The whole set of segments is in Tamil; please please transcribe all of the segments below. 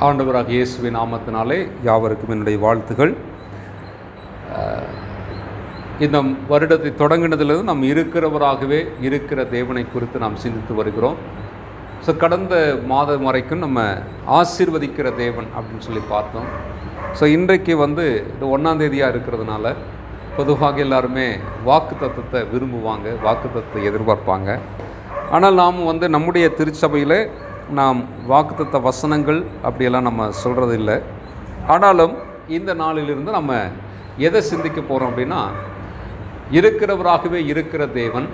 ஆண்டவராக இயேசுவின் நாமத்தினாலே யாவருக்கும் என்னுடைய வாழ்த்துகள். இந்த வருடத்தை தொடங்கினதிலிருந்து நாம் இருக்கிறவராகவே இருக்கிற தேவனை குறித்து நாம் சிந்தித்து வருகிறோம். ஸோ கடந்த மாதம் வரைக்கும் நம்ம ஆசீர்வதிக்கிற தேவன் அப்படின்னு சொல்லி பார்த்தோம். ஸோ இன்றைக்கு இது 1ஆம் தேதியாக இருக்கிறதுனால பொதுவாக எல்லாருமே வாக்குத்தத்தத்தை விரும்புவாங்க, வாக்குத்தத்தை எதிர்பார்ப்பாங்க. ஆனால் நாம் நம்முடைய திருச்சபையில் நாம் வாக்குத்தத்த வசனங்கள் அப்படியெல்லாம் நம்ம சொல்கிறது இல்லை. ஆனாலும் இந்த நாளிலிருந்து நம்ம எதை சிந்திக்க போகிறோம் அப்படின்னா, இருக்கிறவராகவே இருக்கிற தேவன்,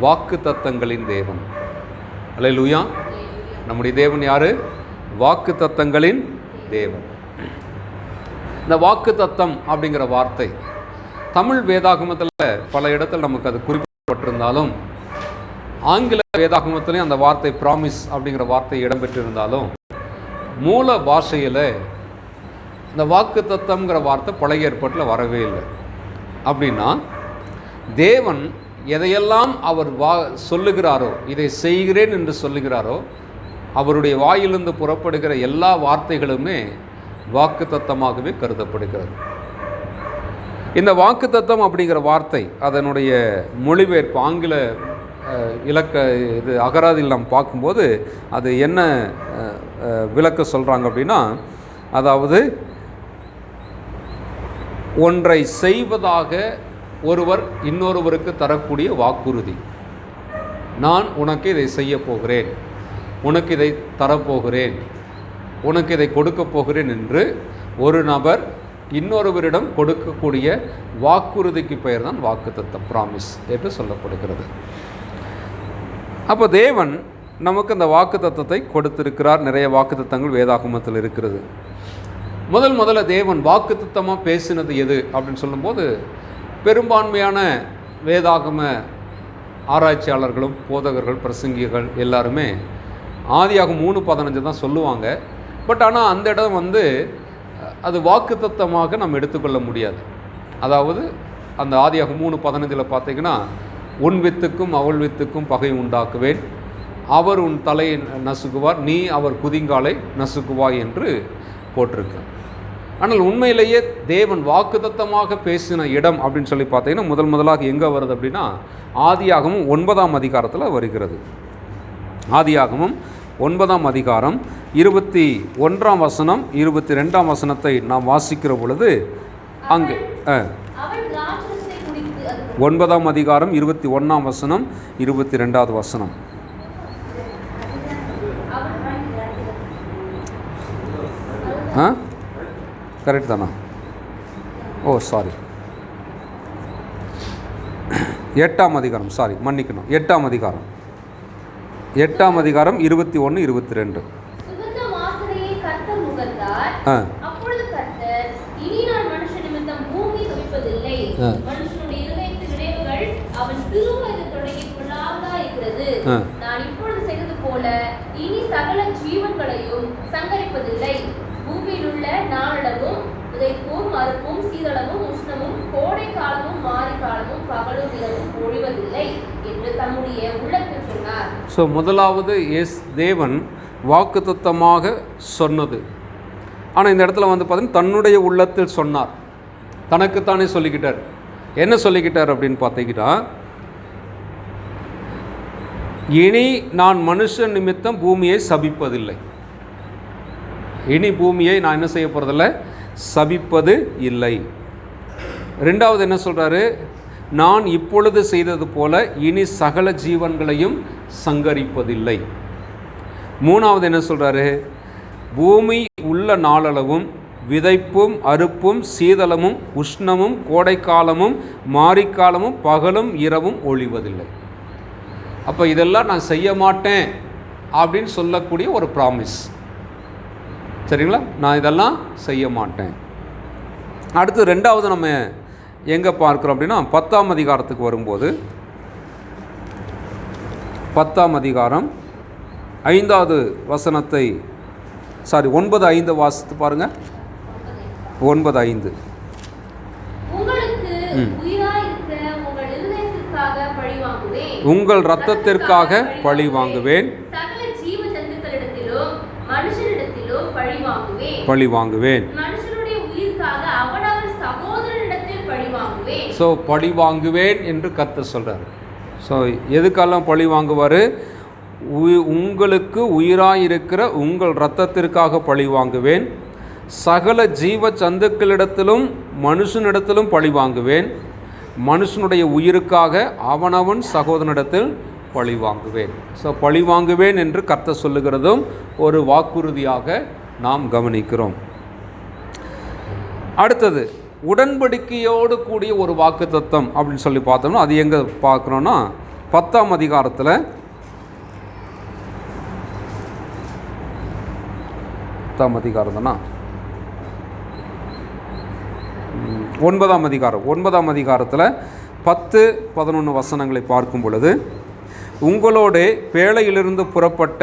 வாக்குத்தத்தங்களின் தேவன். அல்லேலூயா. நம்முடைய தேவன் யார்? வாக்குத்தத்தங்களின் தேவன். இந்த வாக்குத்தத்தம் அப்படிங்கிற வார்த்தை தமிழ் வேதாகமத்தில் பல இடத்தில் நமக்கு அது குறிப்பிடப்பட்டிருந்தாலும், ஆங்கில வேதாகமத்திலையும் அந்த வார்த்தை ப்ராமிஸ் அப்படிங்கிற வார்த்தை இடம்பெற்றிருந்தாலும், மூல பாஷையில் இந்த வாக்குத்தத்தம்ங்கிற வார்த்தை பழைய ஏற்பாட்டில் வரவே இல்லை. அப்படின்னா தேவன் எதையெல்லாம் அவர் சொல்லுகிறாரோ, இதை செய்கிறேன் என்று சொல்லுகிறாரோ, அவருடைய வாயிலிருந்து புறப்படுகிற எல்லா வார்த்தைகளுமே வாக்குத்தத்தமாகவே கருதப்படுகிறது. இந்த வாக்குத்தத்தம் அப்படிங்கிற வார்த்தை அதனுடைய மொழிபெயர்ப்பு ஆங்கில அகராதியில் நாம் பார்க்கும்போது அது என்ன விளக்க சொல்கிறாங்க அப்படின்னா, அதாவது ஒன்றை செய்வதாக ஒருவர் இன்னொருவருக்கு தரக்கூடிய வாக்குறுதி. நான் உனக்கு இதை செய்ய போகிறேன், உனக்கு இதை தரப்போகிறேன், உனக்கு இதை கொடுக்கப் போகிறேன் என்று ஒரு நபர் இன்னொருவரிடம் கொடுக்கக்கூடிய வாக்குறுதிக்கு பெயர் தான் வாக்குத்தத்தம், ப்ராமிஸ் என்று சொல்லப்படுகிறது. அப்போ தேவன் நமக்கு அந்த வாக்குத்தத்தத்தை கொடுத்திருக்கிறார். நிறைய வாக்குத்தத்தங்கள் வேதாகமத்தில் இருக்கிறது. முதல்ல தேவன் வாக்குத்தத்தமாக பேசினது எது அப்படின்னு சொல்லும்போது, பெரும்பான்மையான வேதாகம ஆராய்ச்சியாளர்களும் போதகர்கள் பிரசங்கிகள் எல்லாருமே ஆதியாகமம் 3:15 தான் சொல்லுவாங்க. பட் ஆனால் அந்த இடம் அது வாக்குத்தத்தமாக நம்ம எடுத்துக்கொள்ள முடியாது. அதாவது அந்த ஆதியாகமம் 3:15 பார்த்தீங்கன்னா, உன் வித்துக்கும் அவள் வித்துக்கும் பகை உண்டாக்குவேன், அவர் உன் தலையை நசுக்குவார், நீ அவர் குதிங்காலை நசுக்குவாய் என்று போட்டிருக்கு. ஆனால் உண்மையிலேயே தேவன் வாக்குத்தத்தமாக பேசின இடம் அப்படின்னு சொல்லி பார்த்தீங்கன்னா முதலாக எங்கே வருது அப்படின்னா, ஆதியாகமம் 9ஆம் அதிகாரத்தில் வருகிறது. ஆதியாகமம் 9ஆம் அதிகாரம் 21ஆம் வசனம் 22ஆம் வசனத்தை நாம் வாசிக்கிற பொழுது அங்கே 9ஆம் அதிகாரம் 21ஆம் வசனம் 22வது வசனம். கரெக்ட் தானா? ஓ சாரி, 8ஆம் அதிகாரம், சாரி மன்னிக்கணும், 8ஆம் அதிகாரம் 21, 22. நான் இப்பொழுது செய்தது போல இனி சகல ஜீவன்களையும் சங்கரிப்பதில்லை. பூமியில் உள்ள நாளளவும் உதைப்பும் மறுப்பும் சீதளவும் உஷ்ணமும் கோடை காலமும் மாரி காலமும் பகலும் இரவும் ஒழிவதில்லை என்று தம்முடைய உள்ளத்தில் சொன்னார். ஸோ முதலாவது தேவன் வாக்குத்தத்தமாக சொன்னது. ஆனால் இந்த இடத்துல பார்த்தீங்கன்னா தன்னுடைய உள்ளத்தில் சொன்னார், தனக்குத்தானே சொல்லிக்கிட்டார். என்ன சொல்லிக்கிட்டார் அப்படின்னு பார்த்தீங்கன்னா, இனி நான் மனுஷன் நிமித்தம் பூமியை சபிப்பதில்லை. இனி பூமியை நான் என்ன செய்ய போகிறதில்ல? சபிப்பது இல்லை. ரெண்டாவது என்ன சொல்கிறாரு? நான் இப்பொழுது செய்தது போல இனி சகல ஜீவன்களையும் சங்கரிப்பதில்லை. மூணாவது என்ன சொல்கிறாரு? பூமி உள்ள நாளளவும் விதைப்பும் அறுப்பும் சீதளமும் உஷ்ணமும் கோடைக்காலமும் மாரிக்காலமும் பகலும் இரவும் ஒழிவதில்லை. அப்போ இதெல்லாம் நான் செய்ய மாட்டேன் அப்படின்னு சொல்லக்கூடிய ஒரு ப்ராமிஸ். சரிங்களா? நான் இதெல்லாம் செய்ய மாட்டேன். அடுத்து ரெண்டாவது நம்ம எங்கே பார்க்குறோம் அப்படின்னா, 10ஆம் அதிகாரத்துக்கு வரும்போது 10ஆம் அதிகாரம் 5வது வசனத்தை 9:5 வாசித்து பாருங்கள். 9:5. உங்கள் இரத்தத்திற்காக பழி வாங்குவேன், சகல ஜீவ ஜந்துக்களிடத்திலும் மனுஷரிடத்திலும் பழி வாங்குவேன். பழி வாங்குவேன். மனுஷனுடைய உயிருக்காக அவனவன் சகோதரனிடத்தில் பழி வாங்குவேன். ஸோ பழி வாங்குவேன் என்று கர்த்தர் சொல்கிறார். ஸோ எதுக்கெல்லாம் பழி வாங்குவார்? உங்களுக்கு உயிராயிருக்கிற உங்கள் இரத்தத்திற்காக பழி வாங்குவேன். சகல ஜீவ சந்துக்களிடத்திலும் மனுஷனிடத்திலும் பழி வாங்குவேன். மனுஷனுடைய உயிருக்காக அவனவன் சகோதரனிடத்தில் பழி வாங்குவேன். ஸோ பழி வாங்குவேன் என்று கர்த்தர் சொல்லுகிறதும் ஒரு வாக்குறுதியாக நாம் கவனிக்கிறோம். அடுத்தது உடன்படிக்கையோடு கூடிய ஒரு வாக்குத்தத்தம் அப்படின்னு சொல்லி பார்த்தோம்னா அது எங்கே பார்க்குறோன்னா 10ஆம் அதிகாரத்தில் 10ஆம் அதிகாரம் தானா 9ஆம் அதிகாரத்தில் 10-11 வசனங்களை பார்க்கும் பொழுது, உங்களோட பேழையிலிருந்து புறப்பட்ட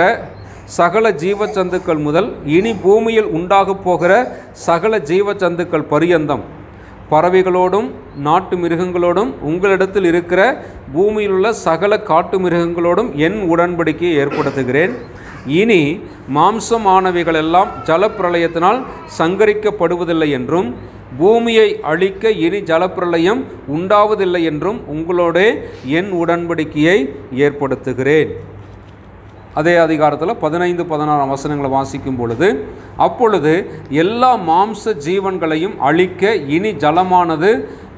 சகல ஜீவச்சந்துக்கள் முதல் இனி பூமியில் உண்டாகப் போகிற சகல ஜீவச்சந்துக்கள் பரியந்தம் பறவைகளோடும் நாட்டு மிருகங்களோடும் உங்களிடத்தில் இருக்கிற பூமியில் உள்ள சகல காட்டு மிருகங்களோடும் என் உடன்படிக்கையை ஏற்படுத்துகிறேன். இனி மாம்சமானவைகளெல்லாம் ஜலப்பிரளயத்தினால் சங்கரிக்கப்படுவதில்லை என்றும் பூமியை அழிக்க இனி ஜலப்பிரளயம் உண்டாவதில்லை என்றும் உங்களோட என் உடன்படிக்கையை ஏற்படுத்துகிறேன். அதே அதிகாரத்தில் 15-16 வசனங்களை வாசிக்கும் பொழுது, அப்பொழுது எல்லா மாம்ச ஜீவன்களையும் அழிக்க இனி ஜலமானது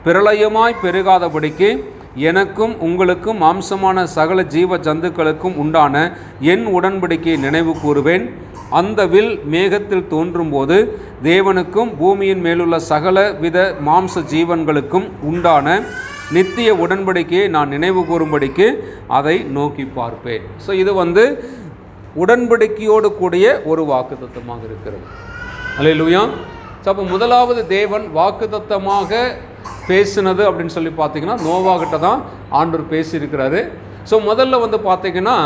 பிரளயமாய் பெருகாதபடிக்கு எனக்கும் உங்களுக்கும் மாம்சமான சகல ஜீவ ஜந்துக்களுக்கும் உண்டான என் உடன்படிக்கையை நினைவு கூறுவேன். அந்த வில் மேகத்தில் தோன்றும்போது தேவனுக்கும் பூமியின் மேலுள்ள சகல வித மாம்ச ஜீவன்களுக்கும் உண்டான நித்திய உடன்படிக்கையை நான் நினைவு கூறும்படிக்கு அதை நோக்கி பார்ப்பேன். ஸோ இது உடன்படிக்கையோடு கூடிய ஒரு வாக்குத்தத்தமாக இருக்கிறது. அல்லேலூயா. ஸோ அப்போ முதலாவது தேவன் வாக்குத்தத்தமாக பேசினது அப்படின்னு சொல்லி பார்த்தீங்கன்னா நோவாகிட்ட தான் ஆண்டவர் பேசியிருக்கிறாரு. ஸோ முதல்ல பார்த்தீங்கன்னா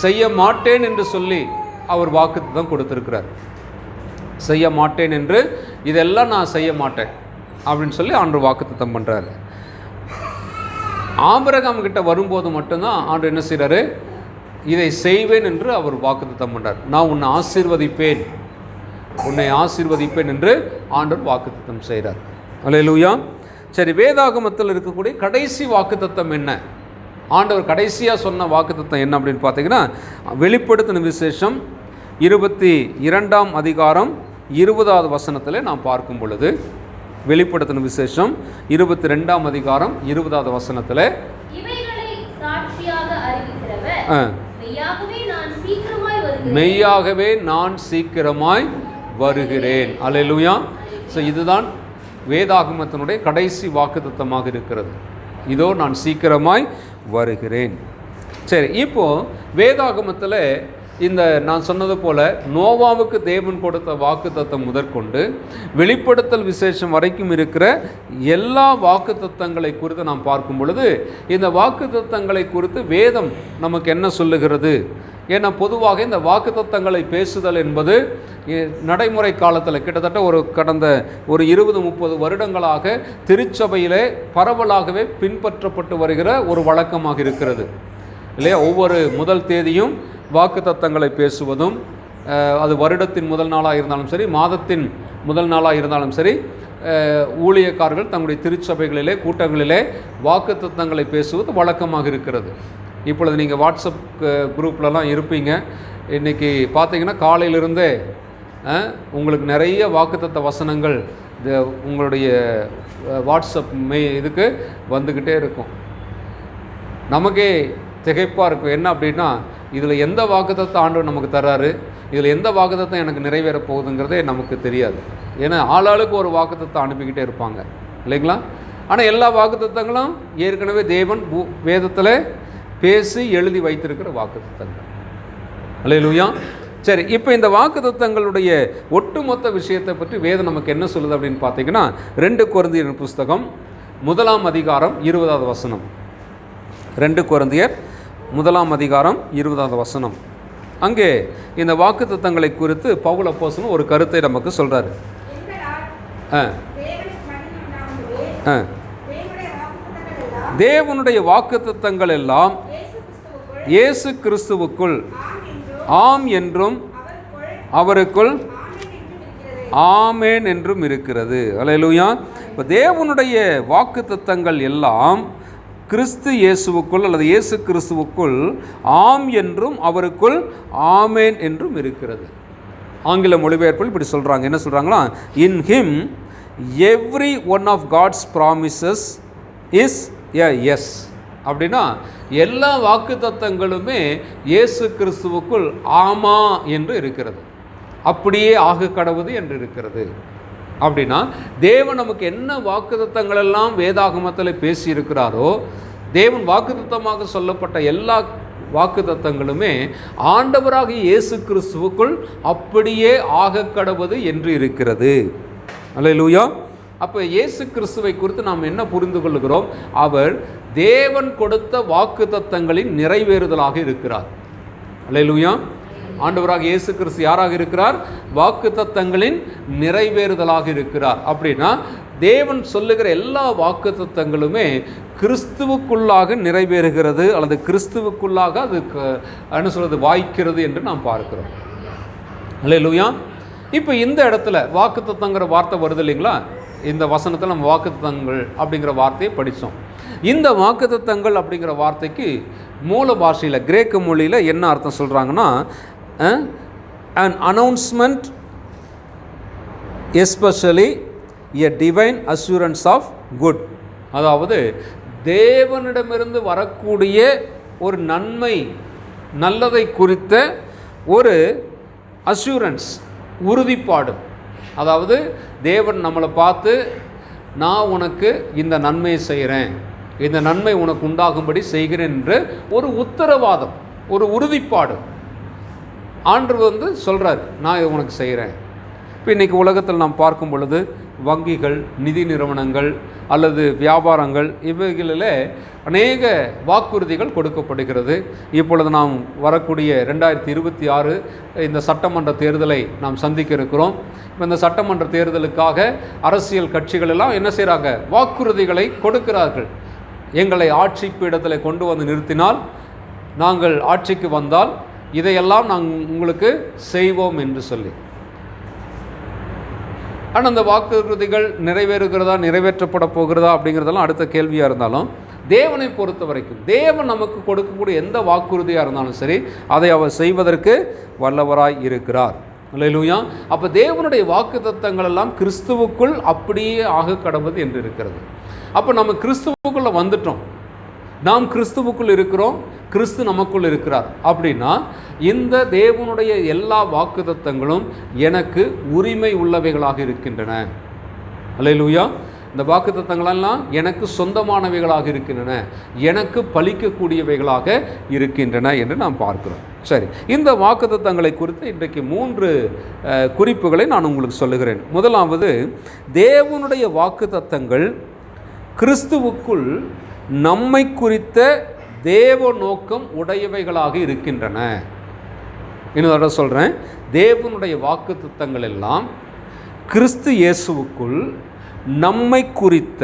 செய்ய மாட்டேன் என்று சொல்லி அவர் வாக்குத்தத்தம் கொடுத்துருக்கிறார். செய்ய மாட்டேன் என்று, இதெல்லாம் நான் செய்ய மாட்டேன் அப்படின்னு சொல்லி ஆண்டவர் வாக்குத்தத்தம் பண்ணுறாரு. ஆபிரகாம் கிட்ட வரும்போது மட்டும்தான் ஆண்டவர் என்ன செய்கிறாரு? இதை செய்வேன் என்று அவர் வாக்குத்தத்தம் பண்ணுறார். நான் உன்னை ஆசீர்வதிப்பேன், உன்னை ஆசீர்வதிப்பேன் என்று ஆண்டவர் வாக்குத்தத்தம் செய்கிறார். அல்லேலூயா. சரி, வேதாகமத்தில் இருக்கக்கூடிய கடைசி வாக்குத்தத்தம் என்ன? ஆண்டவர் கடைசியாக சொன்ன வாக்குத்தத்தம் என்ன அப்படின்னு பார்த்தீங்கன்னா, வெளிப்படுத்தின விசேஷம் 22ஆம் அதிகாரம் 20வது வசனத்தில் நாம் பார்க்கும் பொழுது, வெளிப்படுத்தின விசேஷம் 22ஆம் அதிகாரம் 20வது வசனத்தில், மெய்யாகவே நான் சீக்கிரமாய் வருகிறேன். அல்லேலூயா. ஸோ இதுதான் வேதாகமத்தினுடைய கடைசி வாக்குத்தத்தமாக இருக்கிறது. இதோ நான் சீக்கிரமாய் வருகிறேன். சரி, இப்போது வேதாகமத்தில் இந்த நான் சொன்னது போல் நோவாவுக்கு தேவன் கொடுத்த வாக்குத்தத்தம் முதற்கொண்டு வெளிப்படுத்தல் விசேஷம் வரைக்கும் இருக்கிற எல்லா வாக்குத்தத்தங்களை குறித்து நாம் பார்க்கும் பொழுது, இந்த வாக்குத்தத்தங்களை குறித்து வேதம் நமக்கு என்ன சொல்லுகிறது? ஏன்னா பொதுவாக இந்த வாக்குத்தத்தங்களை பேசுதல் என்பது நடைமுறை காலத்தில் கிட்டத்தட்ட கடந்த 20-30 வருடங்களாக திருச்சபையிலே பரவலாகவே பின்பற்றப்பட்டு வருகிற ஒரு வழக்கமாக இருக்கிறது இல்லையா? ஒவ்வொரு முதல் தேதியும் வாக்குத்தத்தங்களை பேசுவதும், அது வருடத்தின் முதல் நாளாக இருந்தாலும் சரி, மாதத்தின் முதல் நாளாக இருந்தாலும் சரி, ஊழியக்காரர்கள் தங்களுடைய திருச்சபைகளிலே கூட்டங்களிலே வாக்குத்தத்தங்களை பேசுவது வழக்கமாக இருக்கிறது. இப்பொழுது நீங்கள் வாட்ஸ்அப் குரூப்லலாம் இருப்பீங்க. இன்றைக்கி பார்த்தீங்கன்னா காலையிலிருந்தே உங்களுக்கு நிறைய வாக்குத்தத்த வசனங்கள் உங்களுடைய வாட்ஸ்அப் இதுக்கு வந்துக்கிட்டே இருக்கும். நமக்கே திகைப்பாக இருக்கும். என்ன அப்படின்னா, இதில் எந்த வாக்குத்தத்தம் ஆண்டவர் நமக்கு தர்றாரு, இதில் எந்த வாக்குத்தத்தம் எனக்கு நிறைவேற போகுதுங்கிறதே நமக்கு தெரியாது. ஏன்னா ஆளாளுக்கு ஒரு வாக்குத்தத்தம் அனுப்பிக்கிட்டே இருப்பாங்க இல்லைங்களா? ஆனால் எல்லா வாக்குத்தத்தங்களும் ஏற்கனவே தேவன் வேதத்தில் பேசி எழுதி வைத்திருக்கிற வாக்குத்தத்தங்கள். அல்லேலூயா. சரி, இப்போ இந்த வாக்குத்தத்தங்களுடைய ஒட்டுமொத்த விஷயத்தை பற்றி வேதம் நமக்கு என்ன சொல்லுது அப்படின்னு பார்த்தீங்கன்னா, 2 கொரிந்தியர் புஸ்தகம் 1ஆம் அதிகாரம் 20வது வசனம். 2 கொரிந்தியர் 1ஆம் அதிகாரம் 20வது வசனம். அங்கே இந்த வாக்குத்தத்தங்களை குறித்து பவுல் அப்போஸ்தலன் ஒரு கருத்தை நமக்கு சொல்கிறாரு. தேவனுடைய வாக்குத்தத்தங்கள் எல்லாம் இயேசு கிறிஸ்துவுக்குள் ஆம் என்றும் அவருக்குள் ஆமேன் என்றும் இருக்கிறது. அல்லேலூயா. இப்போ தேவனுடைய வாக்குத்தத்தங்கள் எல்லாம் கிறிஸ்து இயேசுவுக்குள் அல்லது இயேசு கிறிஸ்துவுக்குள் ஆம் என்றும் அவருக்குள் ஆமேன் என்றும் இருக்கிறது. ஆங்கில மொழிபெயர்ப்பில் இப்படி சொல்கிறாங்க. என்ன சொல்கிறாங்களா? In him every one of God's promises is a yes. அப்படின்னா எல்லா வாக்குத்தத்தங்களுமே இயேசு கிறிஸ்துவுக்குள் ஆமா என்று இருக்கிறது, அப்படியே ஆக கடவுது என்று இருக்கிறது. அப்படின்னா தேவன் நமக்கு என்ன வாக்குத்தத்தங்கள் எல்லாம் வேதாகமத்தில் பேசியிருக்கிறாரோ, தேவன் வாக்குத்தத்தமாக சொல்லப்பட்ட எல்லா வாக்குத்தத்தங்களுமே ஆண்டவராகிய இயேசு கிறிஸ்துவுக்குள் அப்படியே ஆக கடவுது என்று இருக்கிறது. அல்லேலூயா. அப்போ இயேசு கிறிஸ்துவை குறித்து நாம் என்ன புரிந்து கொள்கிறோம்? அவர் தேவன் கொடுத்த வாக்குத்தத்தங்களின் நிறைவேறுதலாக இருக்கிறார். அல்லேலூயா. ஆண்டவராக இயேசு கிறிஸ்து யாராக இருக்கிறார்? வாக்குத்தத்தங்களின் நிறைவேறுதலாக இருக்கிறார். அப்படின்னா தேவன் சொல்லுகிற எல்லா வாக்குத்தத்தங்களுமே கிறிஸ்துவுக்குள்ளாக நிறைவேறுகிறது அல்லது கிறிஸ்துவுக்குள்ளாக அது என்ன சொல்றது வாய்க்கிறது என்று நாம் பார்க்கிறோம். அல்லேலூயா. இப்போ இந்த இடத்துல வாக்குத்தத்தங்கிற வார்த்தை வருது இல்லைங்களா? இந்த வசனத்தில் நம்ம வாக்குத்தத்தங்கள் அப்படிங்கிற வார்த்தையை படித்தோம். இந்த வாக்குத்தத்தங்கள் அப்படிங்கிற வார்த்தைக்கு மூல பாஷையில் கிரேக்க மொழியில் என்ன அர்த்தம் சொல்கிறாங்கன்னா, an announcement, especially a divine assurance of good. அதாவது தேவனிடமிருந்து வரக்கூடிய ஒரு நன்மை, நல்லதை குறித்த ஒரு அஷூரன்ஸ், உறுதிப்பாடு. அதாவது தேவன் நம்மளை பார்த்து, நான் உனக்கு இந்த நன்மையை செய்கிறேன், இந்த நன்மை உனக்கு உண்டாகும்படி செய்கிறேன் என்று ஒரு உத்தரவாதம், ஒரு உறுதிப்பாடு ஆண்டவர் சொல்கிறார், நான் இதை உனக்கு செய்கிறேன். இப்போ இன்றைக்கி உலகத்தில் நாம் பார்க்கும் பொழுது வங்கிகள், நிதி நிறுவனங்கள் அல்லது வியாபாரங்கள், இவைகளில் அநேக வாக்குறுதிகள் கொடுக்கப்படுகிறது. இப்பொழுது நாம் வரக்கூடிய 2026 இந்த சட்டமன்ற தேர்தலை நாம் சந்திக்க இருக்கிறோம். இப்போ இந்த சட்டமன்ற தேர்தலுக்காக அரசியல் கட்சிகள் எல்லாம் என்ன செய்கிறாங்க? வாக்குறுதிகளை கொடுக்கிறார்கள். எங்களை ஆட்சி பீடத்தில் கொண்டு வந்து நிறுத்தினால், நாங்கள் ஆட்சிக்கு வந்தால் இதையெல்லாம் நாங்கள் உங்களுக்கு செய்வோம் என்று சொல்லி. ஆனால் அந்த வாக்குறுதிகள் நிறைவேறுகிறதா, நிறைவேற்றப்பட போகிறதா அப்படிங்கிறதெல்லாம் அடுத்த கேள்வியாக இருந்தாலும், தேவனை பொறுத்த வரைக்கும் தேவன் நமக்கு கொடுக்கக்கூடிய எந்த வாக்குறுதியாக இருந்தாலும் சரி, அதை அவர் செய்வதற்கு வல்லவராய் இருக்கிறார். அல்லேலூயா. அப்போ தேவனுடைய வாக்குத்தத்தங்கள் எல்லாம் கிறிஸ்துவுக்குள் அப்படியே ஆக கடவுது என்று இருக்கிறது. அப்போ நம்ம கிறிஸ்துவுக்குள்ளே வந்துட்டோம், நாம் கிறிஸ்துவுக்குள் இருக்கிறோம், கிறிஸ்து நமக்குள் இருக்கிறார். அப்படின்னா இந்த தேவனுடைய எல்லா வாக்குத்தத்தங்களும் எனக்கு உரிமை உள்ளவைகளாக இருக்கின்றன. அல்லேலூயா. இந்த வாக்குத்தத்தங்களெல்லாம் எனக்கு சொந்தமானவைகளாக இருக்கின்றன, எனக்கு பலிக்கக்கூடியவைகளாக இருக்கின்றன என்று நாம் பார்க்கிறோம். சரி, இந்த வாக்குத்தத்தங்களை குறித்து இன்றைக்கு 3 குறிப்புகளை நான் உங்களுக்கு சொல்லுகிறேன். முதலாவது, தேவனுடைய வாக்குத்தத்தங்கள் கிறிஸ்துவுக்குள் நம்மை குறித்த தேவ நோக்கம் உடையவைகளாக இருக்கின்றன. இன்னொரு தடவை சொல்கிறேன், தேவனுடைய வாக்குத்தத்தங்கள் எல்லாம் கிறிஸ்து இயேசுவுக்குள் நம்மை குறித்த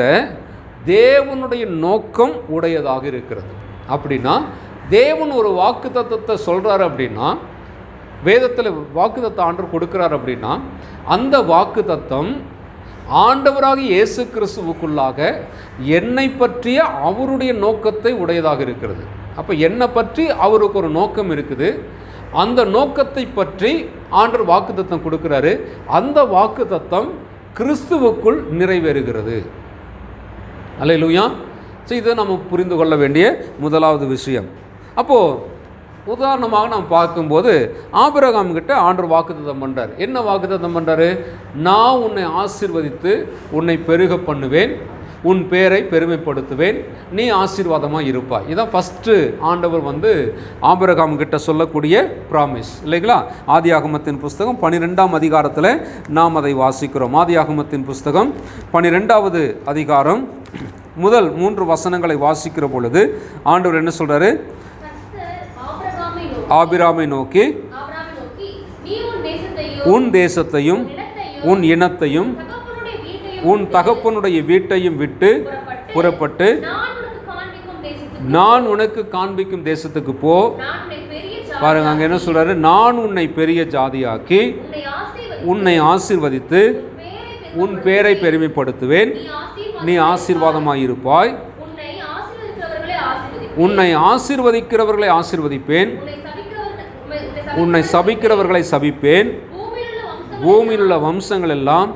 தேவனுடைய நோக்கம் உடையதாக இருக்கிறது. அப்படின்னா தேவன் ஒரு வாக்குத்தத்தத்தை சொல்கிறார் அப்படின்னா, வேதத்தில் வாக்குத்தத்தம் ஆண்டவர் கொடுக்குறார் அப்படின்னா, அந்த வாக்குத்தத்தம் ஆண்டவராக இயேசு கிறிஸ்துவுக்குள்ளாக என்னை பற்றிய அவருடைய நோக்கத்தை உடையதாக இருக்கிறது. அப்போ என்னை பற்றி அவருக்கு ஒரு நோக்கம் இருக்குது, அந்த நோக்கத்தை பற்றி ஆண்டவர் வாக்குத்தத்தம் கொடுக்குறாரு. அந்த வாக்குத்தத்தம் கிறிஸ்துவுக்குள் நிறைவேறுகிறது. அல்லேலூயா. ஸோ இதை நம்ம புரிந்து கொள்ள வேண்டிய முதலாவது விஷயம். அப்போது உதாரணமாக நாம் பார்க்கும்போது ஆபிரகாம் கிட்ட ஆண்டவர் வாக்குத்தத்தம் பண்ணுறார். என்ன வாக்குத்தத்தம் பண்ணுறாரு? நான் உன்னை ஆசீர்வதித்து உன்னை பெருக பண்ணுவேன், உன் பேரை பெருமைப்படுத்துவேன், நீ ஆசீர்வாதமாக இருப்பாய். இதான் ஃபஸ்ட்டு ஆண்டவர் ஆபிரகாம் கிட்ட சொல்லக்கூடிய ப்ராமிஸ் இல்லைங்களா? ஆதியாகமத்தின் புஸ்தகம் 12ஆம் அதிகாரத்தில் நாம் அதை வாசிக்கிறோம். ஆதியாகமத்தின் புஸ்தகம் 12வது அதிகாரம் முதல் 3 வசனங்களை வாசிக்கிற பொழுது ஆண்டவர் என்ன சொல்கிறாரு? ஆபிராமை நோக்கி, உன் தேசத்தையும் உன் இனத்தையும் உன் தகப்பனுடைய வீட்டையும் விட்டு புறப்பட்டு நான் உனக்கு காண்பிக்கும் தேசத்துக்கு போ. பாருங்க, அங்கே என்ன சொல்றாரு? நான் உன்னை பெரிய ஜாதியாக்கி உன்னை ஆசீர்வதித்து உன் பேரை பெருமைப்படுத்துவேன். நீ ஆசீர்வாதமாயிருப்பாய். உன்னை ஆசீர்வதிக்கிறவர்களை ஆசீர்வதிப்பேன். உன்னை சபிக்கிறவர்களை சபிப்பேன். பூமியில் உள்ள வம்சங்கள் எல்லாம்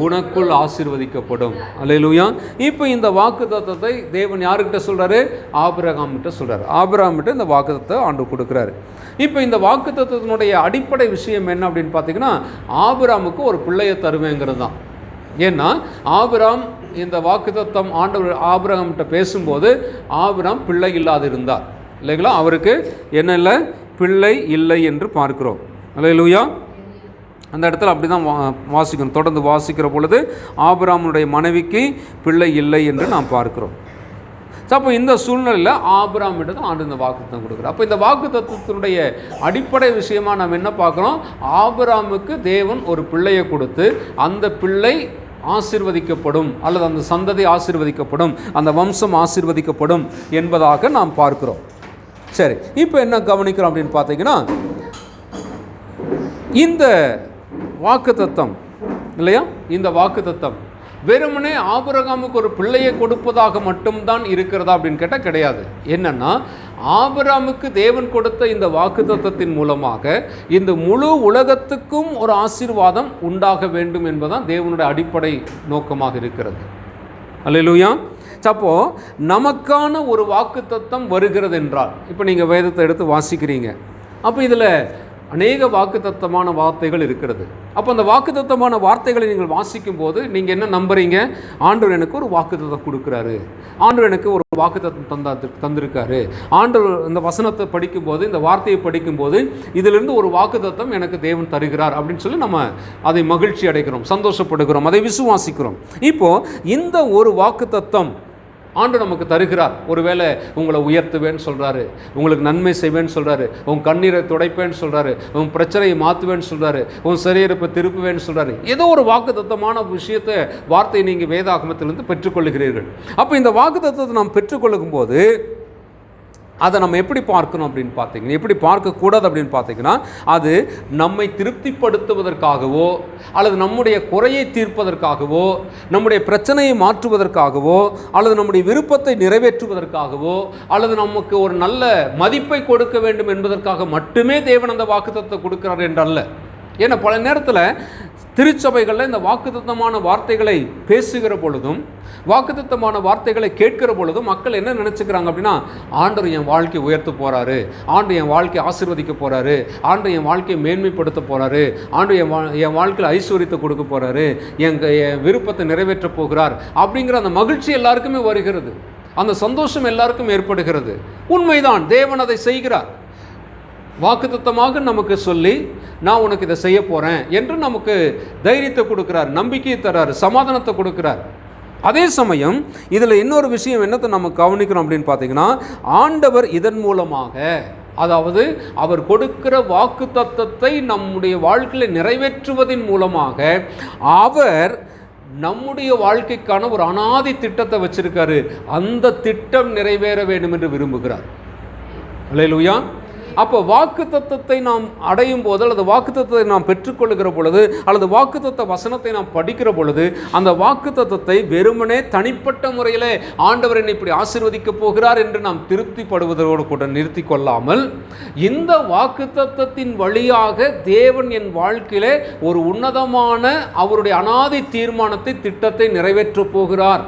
உனக்குள் ஆசீர்வதிக்கப்படும். அல்லேலூயா. இப்போ இந்த வாக்குத்தத்தத்தை தேவன் யாருக்கிட்ட சொல்றாரு? ஆபிரகாம் கிட்ட சொல்றாரு. ஆபிரகாம் கிட்ட இந்த வாக்குத்தத்தை ஆண்டு கொடுக்குறாரு. இப்போ இந்த வாக்குத்தத்தத்தினுடைய அடிப்படை விஷயம் என்ன அப்படின்னு பார்த்தீங்கன்னா, ஆபிரகாமுக்கு ஒரு பிள்ளையை தருவேங்கிறது தான். ஏன்னா ஆபிரகாம் இந்த வாக்குத்தத்தம் ஆண்டவர் ஆபிரகாம்கிட்ட பேசும்போது ஆபிரகாம் பிள்ளை இல்லாது இருந்தார் இல்லைங்களா? அவருக்கு என்ன இல்லை? பிள்ளை இல்லை என்று பார்க்கிறோம். அல்லேலூயா. அந்த இடத்துல அப்படி தான் வாசிக்கணும். தொடர்ந்து வாசிக்கிற பொழுது ஆபிரகாமுடைய மனைவிக்கு பிள்ளை இல்லை என்று நாம் பார்க்கிறோம். ஸோ அப்போ இந்த சூழ்நிலையில் ஆபிரகாமிட்ட தான் ஆண்டு இந்த வாக்குத்தத்தம் கொடுக்குறோம். அப்போ இந்த வாக்குத்தத்தத்தினுடைய அடிப்படை விஷயமாக நாம் என்ன பார்க்குறோம்? ஆபிரகாமுக்கு தேவன் ஒரு பிள்ளையை கொடுத்து அந்த பிள்ளை ஆசீர்வதிக்கப்படும், அல்லது அந்த சந்ததி ஆசீர்வதிக்கப்படும், அந்த வம்சம் ஆசீர்வதிக்கப்படும் என்பதாக நாம் பார்க்கிறோம். சரி, இப்போ என்ன கவனிக்கிறோம் அப்படின்னு பார்த்தீங்கன்னா, இந்த வாக்குத்தத்தம் இல்லையா, இந்த வாக்குத்தத்தம் வெறுமனே ஆபிரகாமுக்கு ஒரு பிள்ளையை கொடுப்பதாக மட்டும்தான் இருக்கிறதா அப்படின்னு கேட்டால் கிடையாது. என்னன்னா, ஆபிரகாமுக்கு தேவன் கொடுத்த இந்த வாக்குத்தத்தத்தின் மூலமாக இந்த முழு உலகத்துக்கும் ஒரு ஆசீர்வாதம் உண்டாக வேண்டும் என்பதுதான் தேவனுடைய அடிப்படை நோக்கமாக இருக்கிறது. அல்லேலூயா. அப்போ நமக்கான ஒரு வாக்குத்தத்தம் வருகிறது என்றால், இப்போ நீங்கள் வேதத்தை எடுத்து வாசிக்கிறீங்க, அப்போ இதில் அநேக வாக்குத்தத்தமான வார்த்தைகள் இருக்கிறது. அப்போ அந்த வாக்குத்தத்தமான வார்த்தைகளை நீங்கள் வாசிக்கும் போது நீங்கள் என்ன நம்புறீங்க? ஆண்டவர் எனக்கு ஒரு வாக்குத்தத்தம் கொடுக்குறாரு, ஆண்டவர் எனக்கு ஒரு வாக்குத்தத்தம் தந்திருக்காரு. ஆண்டவர் இந்த வசனத்தை படிக்கும்போது, இந்த வார்த்தையை படிக்கும்போது இதிலிருந்து ஒரு வாக்குத்தத்தம் எனக்கு தேவன் தருகிறார் அப்படின்னு சொல்லி நம்ம அதை மகிழ்ச்சி அடைகிறோம், சந்தோஷப்படுகிறோம், அதை விசுவாசிக்கிறோம். இப்போது இந்த ஒரு வாக்குத்தத்தம் ஆண்டு நமக்கு தருகிறார். ஒருவேளை உங்களை உயர்த்துவேன்னு சொல்கிறாரு, உங்களுக்கு நன்மை செய்வேன்னு சொல்கிறாரு, உன் கண்ணீரை துடைப்பேன்னு சொல்கிறாரு, உன் பிரச்சனையை மாற்றுவேன்னு சொல்கிறாரு, உன் சரீரப்பை திருப்புவேன்னு சொல்கிறாரு. ஏதோ ஒரு வாக்குத்தத்தமான விஷயத்தை, வார்த்தையை நீங்கள் வேதாகமத்திலிருந்து பெற்றுக்கொள்ளுகிறீர்கள். அப்போ இந்த வாக்குத்தத்தத்தை நாம் பெற்றுக்கொள்ளும் போது அதை நம்ம எப்படி பார்க்கணும் அப்படின்னு பார்த்தீங்கன்னா, எப்படி பார்க்கக்கூடாது அப்படின்னு பார்த்தீங்கன்னா, அது நம்மை திருப்திப்படுத்துவதற்காகவோ அல்லது நம்முடைய குறையை தீர்ப்பதற்காகவோ நம்முடைய பிரச்சனையை மாற்றுவதற்காகவோ அல்லது நம்முடைய விருப்பத்தை நிறைவேற்றுவதற்காகவோ அல்லது நமக்கு ஒரு நல்ல மதிப்பை கொடுக்க வேண்டும் என்பதற்காக மட்டுமே தேவன் அந்த வாக்குத்தத்தத்தை கொடுக்கிறார் என்றல்ல. ஏன்னா பல நேரத்தில் திருச்சபைகளில் இந்த வாக்குத்தத்தமான வார்த்தைகளை பேசுகிற பொழுதும் வாக்குத்தத்தமான வார்த்தைகளை கேட்கிற பொழுதும் மக்கள் என்ன நினச்சிக்கிறாங்க அப்படின்னா, ஆண்டவர் என் வாழ்க்கையை உயர்த்த போகிறாரு, ஆண்டு என் வாழ்க்கையை ஆசீர்வதிக்க போகிறாரு, ஆண்டு என் வாழ்க்கையை மேன்மைப்படுத்த போகிறாரு, ஆண்டு என் வாழ்க்கையில் ஐஸ்வர்யத்தை கொடுக்க போகிறாரு, என் விருப்பத்தை நிறைவேற்ற போகிறார் அப்படிங்கிற அந்த மகிழ்ச்சி எல்லாருக்குமே வருகிறது, அந்த சந்தோஷம் எல்லாருக்கும் ஏற்படுகிறது. உண்மைதான், தேவன் அதை செய்கிறார். வாக்குத்தத்தமாக நமக்கு சொல்லி, நான் உனக்கு இதை செய்ய போகிறேன் என்று நமக்கு தைரியத்தை கொடுக்குறார், நம்பிக்கையை தர்றார், சமாதானத்தை கொடுக்குறார். அதே சமயம் இதில் இன்னொரு விஷயம் என்னத்தை நம்ம கவனிக்கிறோம் அப்படின்னு பார்த்தீங்கன்னா, ஆண்டவர் இதன் மூலமாக, அதாவது அவர் கொடுக்கிற வாக்குத்தத்தத்தை நம்முடைய வாழ்க்கையில் நிறைவேற்றுவதன் மூலமாக அவர் நம்முடைய வாழ்க்கைக்கான ஒரு அனாதி திட்டத்தை வச்சிருக்காரு. அந்த திட்டம் நிறைவேற வேண்டும் என்று விரும்புகிறார். அல்லேலூயா. அப்போ வாக்குத்தத்தத்தை நாம் அடையும் போது அல்லது வாக்குத்தத்தத்தை நாம் பெற்றுக்கொள்ளுகிற பொழுது அல்லது வாக்குத்தத்த வசனத்தை நாம் படிக்கிற பொழுது அந்த வாக்குத்தத்தத்தை வெறுமனே தனிப்பட்ட முறையில் ஆண்டவர் என்னை இப்படி ஆசீர்வதிக்க போகிறார் என்று நாம் திருப்திப்படுவதோடு கூட நிறுத்தி கொள்ளாமல், இந்த வாக்குத்தத்தத்தின் வழியாக தேவன் என் வாழ்க்கையிலே ஒரு உன்னதமான அவருடைய அனாதி தீர்மானத்தை, திட்டத்தை நிறைவேற்றப் போகிறார்.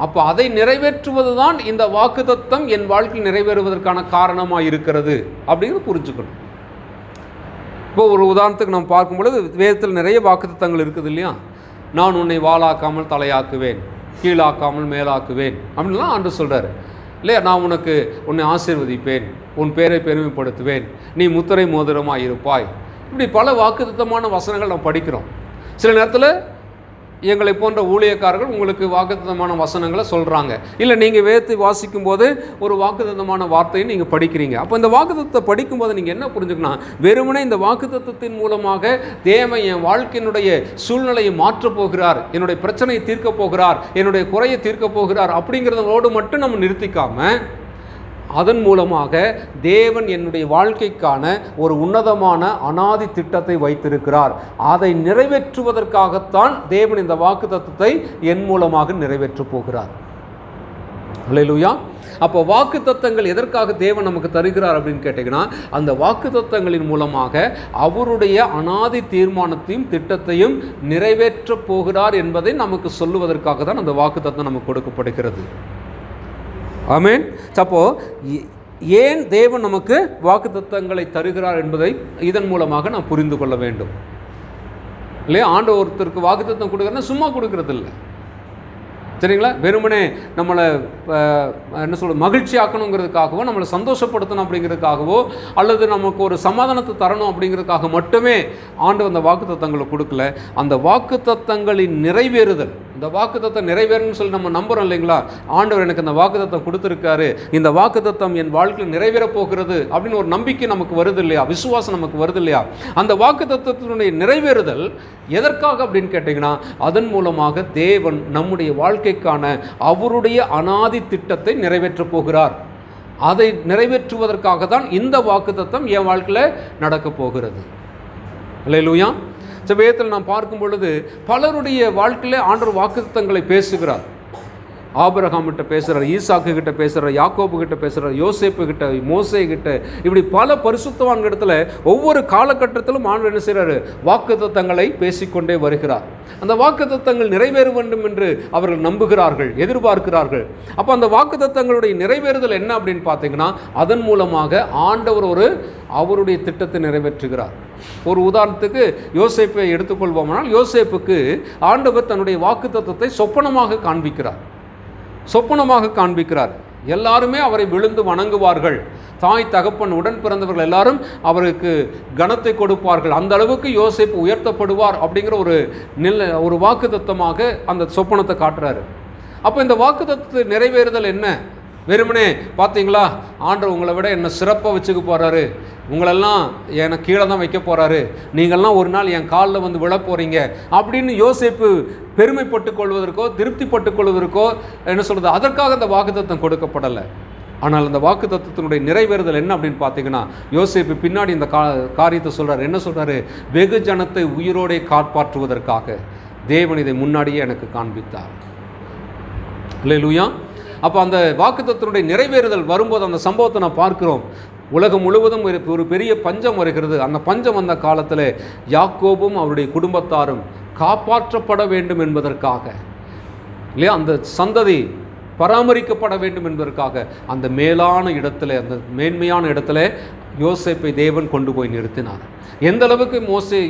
அப்போ அதை நிறைவேற்றுவது தான் இந்த வாக்குத்தத்தம் என் வாழ்க்கையில் நிறைவேறுவதற்கான காரணமாக இருக்கிறது அப்படிங்கிறது புரிஞ்சுக்கணும். இப்போ ஒரு உதாரணத்துக்கு நம்ம பார்க்கும் பொழுது வேதத்தில் நிறைய வாக்குத்தத்தங்கள் இருக்குது இல்லையா? நான் உன்னை வாளாக்காமல் தலையாக்குவேன், கீழாக்காமல் மேலாக்குவேன் அப்படின்லாம் ஆண்டு சொல்கிறார் இல்லையா? நான் உன்னை ஆசீர்வதிப்பேன், உன் பேரை பெருமைப்படுத்துவேன், நீ முத்திரை மோதிரமாக இருப்பாய். இப்படி பல வாக்குத்தத்தமான வசனங்கள் நம்ம படிக்கிறோம். சில நேரத்தில் எங்களை போன்ற ஊழியக்காரர்கள் உங்களுக்கு வாக்குத்தத்தமான வசனங்களை சொல்கிறாங்க, இல்லை நீங்கள் வேதத்தை வாசிக்கும் போது ஒரு வாக்குத்தத்தமான வார்த்தையை நீங்கள் படிக்கிறீங்க. அப்போ இந்த வாக்குத்தத்தத்தை படிக்கும்போது நீங்கள் என்ன புரிஞ்சுக்கணும்? வெறுமனே இந்த வாக்குத்தத்தத்தின் மூலமாக தேவன் என் வாழ்க்கையினுடைய சூழ்நிலையை மாற்றப் போகிறார், என்னுடைய பிரச்சனையை தீர்க்க போகிறார், என்னுடைய குறையை தீர்க்க போகிறார் அப்படிங்கிறதோடு மட்டும் நம்ம நிறுத்திக்காமல் அதன் மூலமாக தேவன் என்னுடைய வாழ்க்கைக்கான ஒரு உன்னதமான அனாதி திட்டத்தை வைத்திருக்கிறார். அதை நிறைவேற்றுவதற்காகத்தான் தேவன் இந்த வாக்குத்தத்தத்தை என் மூலமாக நிறைவேற்றப் போகிறார். அல்லேலூயா. அப்போ வாக்குத்தத்தங்கள் எதற்காக தேவன் நமக்கு தருகிறார் அப்படின்னு கேட்டிங்கன்னா, அந்த வாக்குத்தத்தங்களின் மூலமாக அவருடைய அனாதி தீர்மானத்தையும் திட்டத்தையும் நிறைவேற்றப் போகிறார் என்பதை நமக்கு சொல்லுவதற்காக தான் அந்த வாக்குத்தத்தம் நமக்கு கொடுக்கப்படுகிறது. ஆமென். அப்போ ஏன் தேவன் நமக்கு வாக்குத்தத்தங்களை தருகிறார் என்பதை இதன் மூலமாக நாம் புரிந்து கொள்ள வேண்டும். இல்லையா? ஆண்டவர் ஒருத்தருக்கு வாக்குத்தத்தம் கொடுக்குறதுனா சும்மா கொடுக்கறது இல்லை, சரிங்களா? வெறுமனே நம்மளை என்ன சொல்கிறது, மகிழ்ச்சி ஆக்கணுங்கிறதுக்காகவோ, நம்மளை சந்தோஷப்படுத்தணும் அப்படிங்கிறதுக்காகவோ, அல்லது நமக்கு ஒரு சமாதானத்தை தரணும் அப்படிங்கிறதுக்காக மட்டுமே ஆண்டவர் அந்த வாக்குத்தத்தங்களை கொடுக்கல. அந்த வாக்குத்தத்தங்களின் நிறைவேறுதல், இந்த வாக்குத்தத்தம் நிறைவேறணும்னு சொல்லி நம்ம நம்புகிறோம் இல்லைங்களா? ஆண்டவர் எனக்கு இந்த வாக்குத்தத்தம் கொடுத்துருக்காரு, இந்த வாக்குத்தத்தம் என் வாழ்க்கையில் நிறைவேறப் போகிறது அப்படின்னு ஒரு நம்பிக்கை நமக்கு வருது இல்லையா? விசுவாசம் நமக்கு வருது இல்லையா? அந்த வாக்குத்தத்தத்தினுடைய நிறைவேறுதல் எதற்காக அப்படின்னு கேட்டிங்கன்னா, அதன் மூலமாக தேவன் நம்முடைய வாழ்க்கைக்கான அவருடைய அனாதி திட்டத்தை நிறைவேற்றப் போகிறார். அதை நிறைவேற்றுவதற்காக தான் இந்த வாக்குத்தத்தம் என் வாழ்க்கையில் நடக்கப் போகிறது. அல்லேலூயா. வேதத்தில் நாம் பார்க்கும் பொழுது பலருடைய வாழ்க்கையில் ஆண்டவர் வாக்குத்தத்தங்களை பேசுகிறார். ஆபிரகாம் கிட்ட பேசுகிறார், ஈசாக்கு கிட்ட பேசுகிறார், யாக்கோபு கிட்ட பேசுகிறார், யோசேப்பு கிட்ட, மோசே கிட்ட, இப்படி பல பரிசுத்தவான் இடத்துல ஒவ்வொரு காலகட்டத்திலும் ஆண்டவர் என்ன செய்கிறாரு? வாக்குத்தத்தங்களை பேசிக்கொண்டே வருகிறார். அந்த வாக்குத்தத்தங்கள் நிறைவேற வேண்டும் என்று அவர்கள் நம்புகிறார்கள், எதிர்பார்க்கிறார்கள். அப்போ அந்த வாக்குத்தத்தங்களுடைய நிறைவேறுதல் என்ன அப்படின்னு பார்த்தீங்கன்னா, அதன் மூலமாக ஆண்டவர் அவருடைய திட்டத்தை நிறைவேற்றுகிறார். ஒரு உதாரணத்துக்கு யோசேப்பை எடுத்துக்கொள்வோம்னால், யோசேப்புக்கு ஆண்டவர் தன்னுடைய வாக்குத்தத்தத்தை சொப்பனமாக காண்பிக்கிறார். எல்லாருமே அவரை விழுந்து வணங்குவார்கள். தாய் தகப்பன் உடன் பிறந்தவர்கள் எல்லாரும் அவருக்கு கனத்தை கொடுப்பார்கள். அந்த அளவுக்கு யோசேப்பு உயர்த்தப்படுவார் அப்படிங்கிற ஒரு வாக்குத்தத்தமாக அந்த சொப்பனத்தை காட்டுறாரு. அப்போ இந்த வாக்குத்தத்தத்தை நிறைவேறுதல் என்ன? வெறுமனே பார்த்தீங்களா, ஆண்டவர் உங்களை விட என்ன சிறப்பாக வச்சுக்க போகிறாரு, உங்களெல்லாம் எனக்கு கீழே தான் வைக்க போகிறாரு, நீங்கள்லாம் ஒரு நாள் என் காலில் வந்து விழ போகிறீங்க அப்படின்னு யோசேப்பு பெருமைப்பட்டு கொள்வதற்கோ திருப்திப்பட்டு கொள்வதற்கோ என்ன சொல்கிறது, அதற்காக அந்த வாக்குத்தத்தம் கொடுக்கப்படலை. ஆனால் அந்த வாக்குத்தத்தத்தினுடைய நிறைவேறுதல் என்ன அப்படின்னு பார்த்தீங்கன்னா, யோசேப்பு பின்னாடி இந்த காரியத்தை சொல்கிறார். என்ன சொல்கிறாரு? வெகு ஜனத்தை உயிரோடே காப்பாற்றுவதற்காக தேவன் இதை முன்னாடியே எனக்கு காண்பித்தார். அல்லேலூயா. அப்போ அந்த வாக்குத்தத்தத்தினுடைய நிறைவேறுதல் வரும்போது அந்த சம்பவத்தை நான் பார்க்கிறோம். உலகம் முழுவதும் ஒரு பெரிய பஞ்சம் வருகிறது. அந்த பஞ்சம் வந்த காலத்தில் யாக்கோபும் அவருடைய குடும்பத்தாரும் காப்பாற்றப்பட வேண்டும் என்பதற்காக, இல்லையா, அந்த சந்ததி பராமரிக்கப்பட வேண்டும் என்பதற்காக அந்த மேலான இடத்துல, அந்த மேன்மையான இடத்துல யோசேப்பை தேவன் கொண்டு போய் நிறுத்தினார். எந்த அளவுக்கு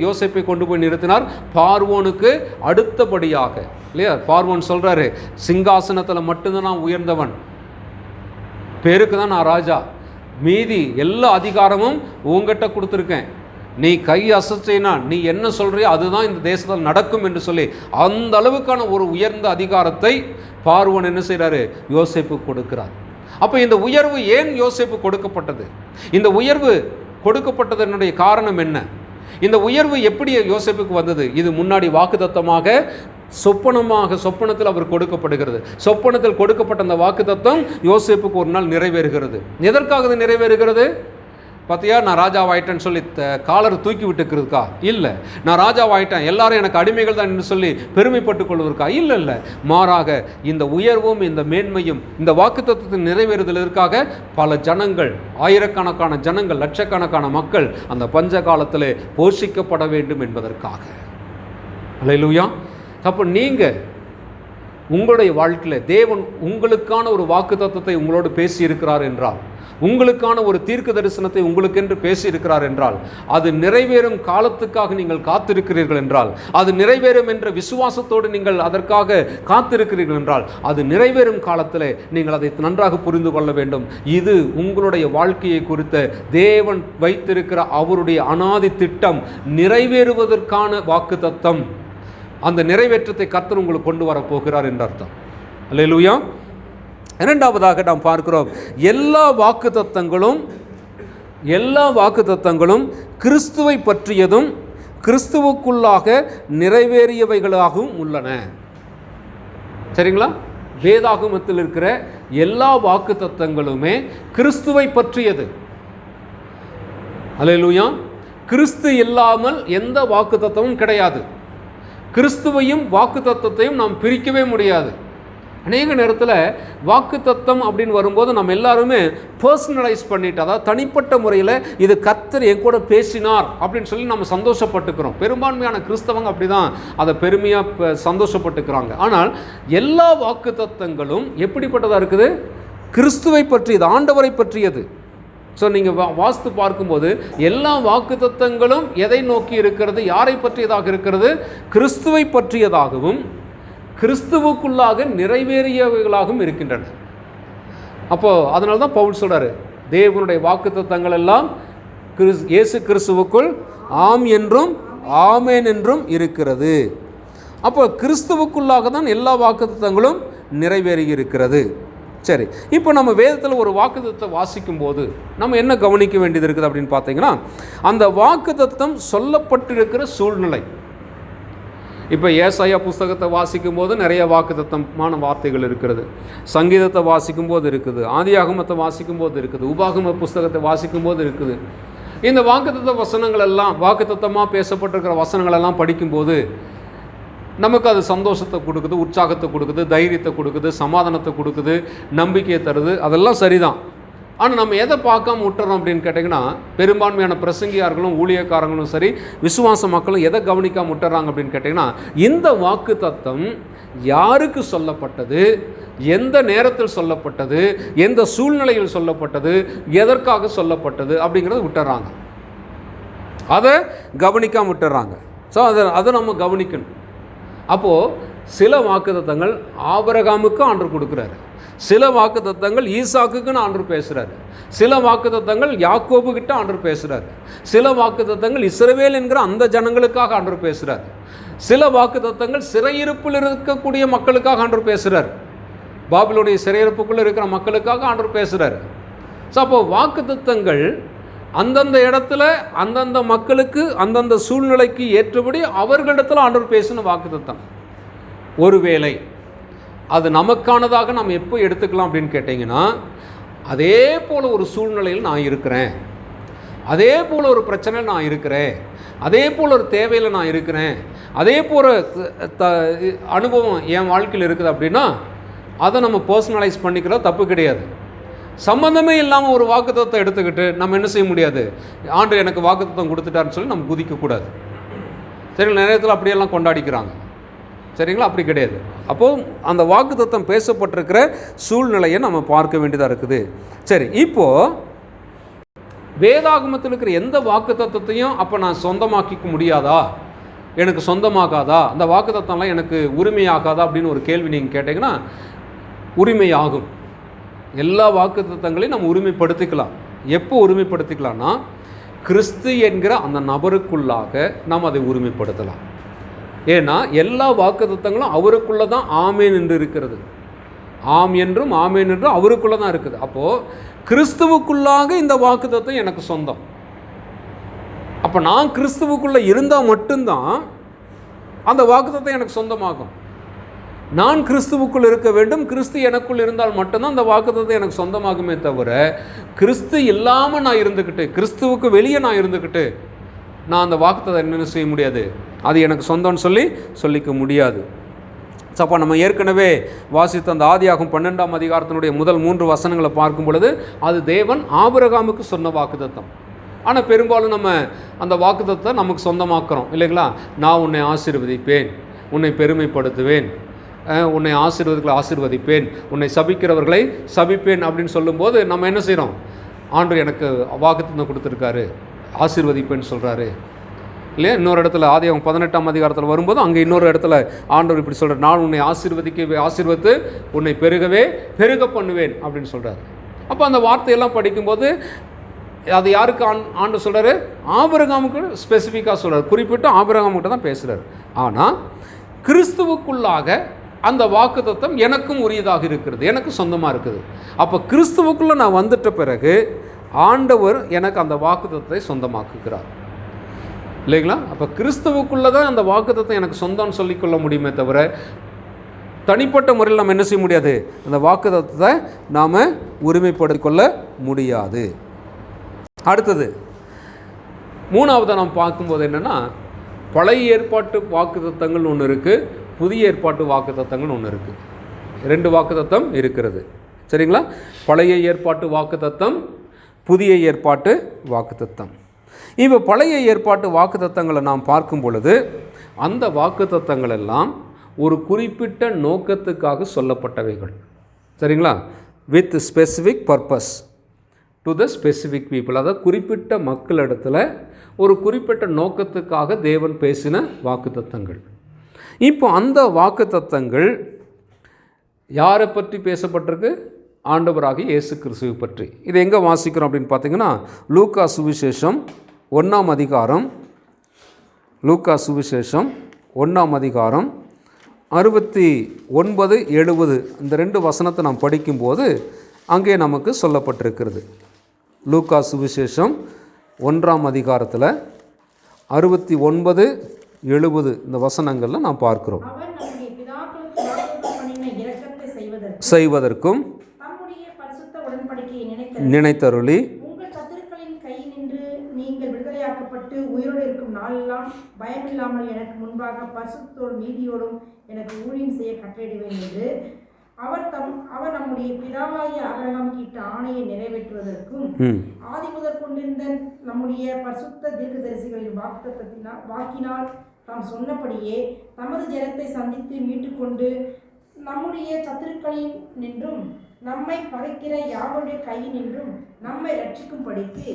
யோசேப்பை கொண்டு போய் நிறுத்தினார்? பார்வோனுக்கு அடுத்தபடியாக, இல்லையா? பார்வோன் சொல்கிறாரு, சிங்காசனத்தில் மட்டும்தான் நான் உயர்ந்தவன், பேருக்கு தான் நான் ராஜா, மீதி எல்லா அதிகாரமும் உங்ககிட்ட கொடுத்துருக்கேன், நீ கை அசைச்சினா நீ என்ன சொல்கிறியோ அதுதான் இந்த தேசத்தில் நடக்கும் என்று சொல்லி அந்த அளவுக்கான ஒரு உயர்ந்த அதிகாரத்தை பார்வோன் என்ன செய்கிறாரு? யோசேப்பு கொடுக்கிறார். அப்போ இந்த உயர்வு ஏன் யோசேப்பு கொடுக்கப்பட்டது? இந்த உயர்வு கொடுக்கப்பட்டதனுடைய காரணம் என்ன? இந்த உயர்வு எப்படி யோசேப்புக்கு வந்தது? இது முன்னாடி வாக்குத்தத்தமாக சொப்பனத்தில் அவர் கொடுக்கப்படுகிறது. சொப்பனத்தில் கொடுக்கப்பட்ட அந்த வாக்குத்தத்தம் யோசேப்புக்கு ஒரு நாள் நிறைவேறுகிறது. எதற்காக இது நிறைவேறுகிறது? பார்த்தியா, நான் ராஜாவாயிட்டேன்னு சொல்லி காலரை தூக்கி விட்டுக்கிறதுக்கா? இல்லை. நான் ராஜாவாயிட்டேன், எல்லாரும் எனக்கு அடிமைகள் தான் என்று சொல்லி பெருமைப்பட்டுக் கொள்வதற்கா? இல்லை. மாறாக இந்த உயர்வும் இந்த மேன்மையும் இந்த வாக்குத்தத்தத்தின் நிறைவேறுதலுக்காக பல ஜனங்கள், ஆயிரக்கணக்கான ஜனங்கள், லட்சக்கணக்கான மக்கள் அந்த பஞ்ச காலத்தில் போஷிக்கப்பட வேண்டும் என்பதற்காக. அல்லேலூயா. அப்போ நீங்கள் உங்களுடைய வாழ்க்கையில் தேவன் உங்களுக்கான ஒரு வாக்குத்தத்தத்தை உங்களோடு பேசியிருக்கிறார் என்றால், உங்களுக்கான ஒரு தீர்க்க தரிசனத்தை உங்களுக்கென்று பேசியிருக்கிறார் என்றால், அது நிறைவேறும் காலத்துக்காக நீங்கள் காத்திருக்கிறீர்கள் என்றால், அது நிறைவேறும் என்ற விசுவாசத்தோடு நீங்கள் அதற்காக காத்திருக்கிறீர்கள் என்றால், அது நிறைவேறும் காலத்தில் நீங்கள் அதை நன்றாக புரிந்து கொள்ள வேண்டும். இது உங்களுடைய வாழ்க்கையை குறித்த தேவன் வைத்திருக்கிற அவருடைய அனாதி திட்டம் நிறைவேறுவதற்கான வாக்குத்தத்தம். அந்த நிறைவேற்றத்தை கர்த்தர் உங்களுக்கு கொண்டு வரப்போகிறார் என்ற அர்த்தம். அல்லேலூயா. இரண்டாவதாக நாம் பார்க்கிறோம், எல்லா வாக்குத்தத்தங்களும் கிறிஸ்துவை பற்றியதும் கிறிஸ்துவுக்குள்ளாக நிறைவேறியவைகளாகவும் உள்ளன. சரிங்களா? வேதாகமத்தில் இருக்கிற எல்லா வாக்குத்தத்தங்களுமே கிறிஸ்துவை பற்றியது. அல்லேலூயா. கிறிஸ்து இல்லாமல் எந்த வாக்குத்தத்தமும் கிடையாது. கிறிஸ்துவையும் வாக்குத்தத்தத்தையும் நாம் பிரிக்கவே முடியாது. அநேக நேரத்தில் வாக்குத்தத்தம் அப்படின்னு வரும்போது நம்ம எல்லாருமே பர்சனலைஸ் பண்ணிட்டு, அதாவது தனிப்பட்ட முறையில் இது கர்த்தர் என் கூட பேசினார் அப்படின்னு சொல்லி நம்ம சந்தோஷப்பட்டுக்கிறோம். பெரும்பான்மையான கிறிஸ்தவங்க அப்படி தான் அதை பெருமையாக சந்தோஷப்பட்டுக்கிறாங்க. ஆனால் எல்லா வாக்குத்தத்தங்களும் எப்படிப்பட்டதாக இருக்குது? கிறிஸ்துவை பற்றியது, ஆண்டவரை பற்றியது. ஸோ நீங்கள் வாஸ்து பார்க்கும்போது எல்லா வாக்குத்தத்தங்களும் எதை நோக்கி இருக்கிறது, யாரை பற்றியதாக இருக்கிறது? கிறிஸ்துவை பற்றியதாகவும் கிறிஸ்துவுக்குள்ளாக நிறைவேறியவைகளாகவும் இருக்கின்றன. அப்போது அதனால தான் பவுல் சொல்கிறார், தேவனுடைய வாக்குத்தத்தங்கள் எல்லாம் இயேசு கிறிஸ்துவுக்குள் ஆம் என்றும் ஆமேன் என்றும் இருக்கிறது. அப்போ கிறிஸ்துவுக்குள்ளாக தான் எல்லா வாக்குத்தத்தங்களும் நிறைவேறி இருக்கிறது. சரி, இப்போ நம்ம வேதத்தில் ஒரு வாக்குத்தத்தத்தை வாசிக்கும் போது நம்ம என்ன கவனிக்க வேண்டியது இருக்குது அப்படின்னு பார்த்தீங்கன்னா, அந்த வாக்குத்தத்தம் சொல்லப்பட்டிருக்கிற சூழ்நிலை. இப்போ ஏசாயா புஸ்தகத்தை வாசிக்கும் போது நிறைய வாக்குத்தத்தமான வார்த்தைகள் இருக்கிறது. சங்கீதத்தை வாசிக்கும் போது இருக்குது, ஆதியாகமத்தை வாசிக்கும் போது இருக்குது, உபாகம புஸ்தகத்தை வாசிக்கும் போது இருக்குது. இந்த வாக்குத்தத்த வசனங்கள் எல்லாம், வாக்குத்தத்தமாக பேசப்பட்டிருக்கிற வசனங்கள் எல்லாம் படிக்கும்போது நமக்கு அது சந்தோஷத்தை கொடுக்குது, உற்சாகத்தை கொடுக்குது, தைரியத்தை கொடுக்குது, சமாதானத்தை கொடுக்குது, நம்பிக்கையை தருது. அதெல்லாம் சரிதான். ஆனால் நம்ம எதை பார்க்காம விட்டுறோம் அப்படின்னு கேட்டிங்கன்னா, பெரும்பான்மையான பிரசங்கியார்களும் ஊழியக்காரங்களும் சரி, விசுவாச மக்களும் எதை கவனிக்காமல் விட்டுறாங்க அப்படின்னு கேட்டிங்கன்னா, இந்த வாக்கு தத்தம் யாருக்கு சொல்லப்பட்டது, எந்த நேரத்தில் சொல்லப்பட்டது, எந்த சூழ்நிலையில் சொல்லப்பட்டது, எதற்காக சொல்லப்பட்டது அப்படிங்கிறத விட்டுறாங்க. அதை கவனிக்காமல் விட்டுறாங்க. ஸோ அதை நம்ம கவனிக்கணும். அப்போது சில வாக்குத்தத்தங்கள் ஆபிரகாமுக்கு ஆண்டவர் கொடுக்குறாரு, சில வாக்குத்தத்தங்கள் ஈசாக்குக்குன்னு ஆண்டவர் பேசுகிறாரு, சில வாக்குத்தத்தங்கள் யாக்கோபுக்கிட்ட ஆண்டவர் பேசுகிறாரு, சில வாக்குத்தத்தங்கள் இஸ்ரவேல் என்கிற அந்த ஜனங்களுக்காக ஆண்டவர் பேசுகிறார், சில வாக்குத்தத்தங்கள் சிறையிருப்பில் இருக்கக்கூடிய மக்களுக்காக ஆண்டவர் பேசுகிறார், பாபிலோனுடைய சிறையிருப்புக்குள்ளே இருக்கிற மக்களுக்காக ஆண்டவர் பேசுகிறார். ஸோ அப்போ வாக்குத்தத்தங்கள் அந்தந்த இடத்துல அந்தந்த மக்களுக்கு அந்தந்த சூழ்நிலைக்கு ஏற்றபடி அவர்களிடத்தில் ஆண்டவர் பேசின வாக்குத்தத்தம். ஒருவேளை அது நமக்கானதாக நம்ம எப்போ எடுத்துக்கலாம் அப்படின்னு கேட்டிங்கன்னா, அதே போல் ஒரு சூழ்நிலையில் நான் இருக்கிறேன், அதே போல் ஒரு பிரச்சனையில் நான் இருக்கிறேன், அதே போல் ஒரு தேவையில் நான் இருக்கிறேன், அதே போல் அனுபவம் என் வாழ்க்கையில் இருக்குது அப்படின்னா அதை நம்ம பர்சனலைஸ் பண்ணிக்கிறோம், தப்பு கிடையாது. சம்பந்தமே இல்லாமல் ஒரு வாக்குத்தத்தத்தை எடுத்துக்கிட்டு நம்ம என்ன செய்ய முடியாது, ஆண்டு எனக்கு வாக்குத்தத்தம் கொடுத்துட்டாருன்னு சொல்லி நம்ம குதிக்கக்கூடாது. சரிங்களா? நேரத்தில் அப்படியெல்லாம் கொண்டாடிக்கிறாங்க. சரிங்களா? அப்படி கிடையாது. அப்போது அந்த வாக்குத்தத்தம் பேசப்பட்டிருக்கிற சூழ்நிலையை நம்ம பார்க்க வேண்டியதாக இருக்குது. சரி, இப்போது வேதாகமத்தில் இருக்கிற எந்த வாக்குத்தத்தத்தையும் அப்போ நான் சொந்தமாக்கிக்க முடியாதா, எனக்கு சொந்தமாகாதா, அந்த வாக்குத்தத்தம்லாம் எனக்கு உரிமையாகாதா அப்படின்னு ஒரு கேள்வி நீங்கள் கேட்டிங்கன்னா, உரிமையாகும். எல்லா வாக்குத்தத்தங்களையும் நம்ம உரிமைப்படுத்திக்கலாம். எப்போ உரிமைப்படுத்திக்கலாம்னா, கிறிஸ்து என்கிற அந்த நபருக்குள்ளாக நாம் அதை உரிமைப்படுத்தலாம். ஏன்னா எல்லா வாக்குத்தத்தங்களும் அவருக்குள்ளே தான் ஆமேன் என்று இருக்கிறது. ஆம் என்றும் ஆமேன் என்றும் அவருக்குள்ளே தான் இருக்குது. அப்போது கிறிஸ்துவுக்குள்ளாக இந்த வாக்குத்தத்தம் எனக்கு சொந்தம். அப்போ நான் கிறிஸ்துவுக்குள்ளே இருந்தால் மட்டும்தான் அந்த வாக்குத்தத்தம் எனக்கு சொந்தமாகும். நான் கிறிஸ்துவுக்குள் இருக்க வேண்டும், கிறிஸ்து எனக்குள் இருந்தால் மட்டும்தான் அந்த வாக்குத்தத்தம் எனக்கு சொந்தமாகுமே தவிர, கிறிஸ்து இல்லாமல் நான் இருந்துக்கிட்டு, கிறிஸ்துவுக்கு வெளியே நான் இருந்துக்கிட்டு நான் அந்த வாக்குத்தத்தம் என்னென்ன செய்ய முடியாது, அது எனக்கு சொந்தம்னு சொல்லிக்க முடியாது. ஸோ அப்போ நம்ம ஏற்கனவே வாசித்த அந்த ஆதியாகமம் 12ஆம் அதிகாரத்தினுடைய முதல் 3 வசனங்களை பார்க்கும் பொழுது அது தேவன் ஆபிரகாமுக்கு சொன்ன வாக்குத்தத்தம். ஆனால் பெரும்பாலும் நம்ம அந்த வாக்குத்தத்தத்தை நமக்கு சொந்தமாக்குறோம் இல்லைங்களா? நான் உன்னை ஆசீர்வதிப்பேன், உன்னை பெருமைப்படுத்துவேன், உன்னை ஆசீர்வதிப்பேன், உன்னை சபிக்கிறவர்களை சபிப்பேன் அப்படின்னு சொல்லும்போது நம்ம என்ன செய்கிறோம், ஆண்டவர் எனக்கு வாக்குத்தத்தம் கொடுத்துருக்காரு, ஆசீர்வதிப்பேன்னு சொல்கிறாரு இல்லையா? இன்னொரு இடத்துல ஆதியாகமம் 18ஆம் அதிகாரத்தில் வரும்போது அங்கே இன்னொரு இடத்துல ஆண்டவர் இப்படி சொல்கிறார், நான் உன்னை ஆசீர்வதித்து உன்னை பெருக பண்ணுவேன் அப்படின்னு சொல்கிறார். அப்போ அந்த வார்த்தையெல்லாம் படிக்கும்போது அது யாருக்கு ஆண்டவர் சொல்கிறாரு, ஆபிரகாமுக்கு ஸ்பெசிஃபிக்காக சொல்கிறார், குறிப்பிட்டு ஆபிரகாமுக்கிட்ட தான் பேசுகிறார். ஆனால் கிறிஸ்துவுக்குள்ளாக அந்த வாக்குத்தத்தம் எனக்கும் உரியதாக இருக்கிறது, எனக்கு சொந்தமாக இருக்குது. அப்போ கிறிஸ்துவுக்குள்ளே நான் வந்துட்ட பிறகு ஆண்டவர் எனக்கு அந்த வாக்குத்தத்தத்தை சொந்தமாக்குகிறார் இல்லைங்களா? அப்போ கிறிஸ்துவுக்குள்ளே தான் அந்த வாக்குத்தத்தம் எனக்கு சொந்தம்னு சொல்லிக்கொள்ள முடியுமே தவிர, தனிப்பட்ட முறையில் நம்ம என்ன செய்ய முடியாது, அந்த வாக்குத்தத்தத்தை நாம் உரிமைப்படுத்திக் கொள்ள முடியாது. அடுத்தது மூணாவது நாம் பார்க்கும்போது என்னென்னா, பழைய ஏற்பாட்டு வாக்குத்தத்தங்கள் ஒன்று இருக்குது, புதிய ஏற்பாட்டு வாக்குத்தத்தங்கள் ஒன்று இருக்குது. 2 வாக்குத்தத்தம் இருக்கிறது. சரிங்களா? பழைய ஏற்பாட்டு வாக்குத்தத்தம், புதிய ஏற்பாட்டு வாக்குத்தத்தம். இப்போ பழைய ஏற்பாட்டு வாக்குத்தத்தங்களை நாம் பார்க்கும் பொழுது அந்த வாக்குத்தத்தங்கள் எல்லாம் ஒரு குறிப்பிட்ட நோக்கத்துக்காக சொல்லப்பட்டவைகள். சரிங்களா? With specific purpose to the specific people. அதாவது குறிப்பிட்ட மக்களிடத்தில் ஒரு குறிப்பிட்ட நோக்கத்துக்காக தேவன் பேசின வாக்குத்தத்தங்கள். இப்போ அந்த வாக்குத்தத்தங்கள் யாரை பற்றி பேசப்பட்டிருக்கு? ஆண்டவராகிய இயேசு கிறிஸ்துவை பற்றி. இது எங்கே வாசிக்கிறோம் அப்படின்னு பார்த்தீங்கன்னா, லூக்கா சுவிசேஷம் 1ஆம் அதிகாரம், லூக்கா சுவிசேஷம் 1ஆம் அதிகாரம் 69, 70 இந்த 2 வசனத்தை நாம் படிக்கும்போது அங்கே நமக்கு சொல்லப்பட்டிருக்கிறது. லூக்கா சுவிசேஷம் 1ஆம் அதிகாரத்தில் 69, 70 இந்த வசனங்களில் நாம் பார்க்கிறோம். செய்வதற்கும் நினைத்தருளி உங்கள் சத்துருக்களின் கையினின்று நீங்கள் விடுதலையாக்கப்பட்டு உயிரோடு இருக்கும் நாளெல்லாம் பயமில்லாமல் எனக்கு முன்பாக பரிசுத்தோடும் நீதியோடும் எனக்கு ஊழியம் செய்ய கட்டளையிடுவேன் என்று அவர் நம்முடைய பிதாவாகிய ஆபிரகாமுக்கு இட்ட ஆணையை நிறைவேற்றுவதற்கும் ஆதி முதல் கொண்டிருந்த நம்முடைய பரிசுத்த தீர்க்கதரிசிகளின் வாக்கினால் தாம் சொன்னபடியே தமது ஜனத்தை சந்தித்து மீட்டுக்கொண்டு நம்முடைய சத்துருக்களின் நின்றும் நம்மை பகைக்கிற யாவருடைய கையினின்றும் நம்மை ரட்சிக்கும்படிக்கு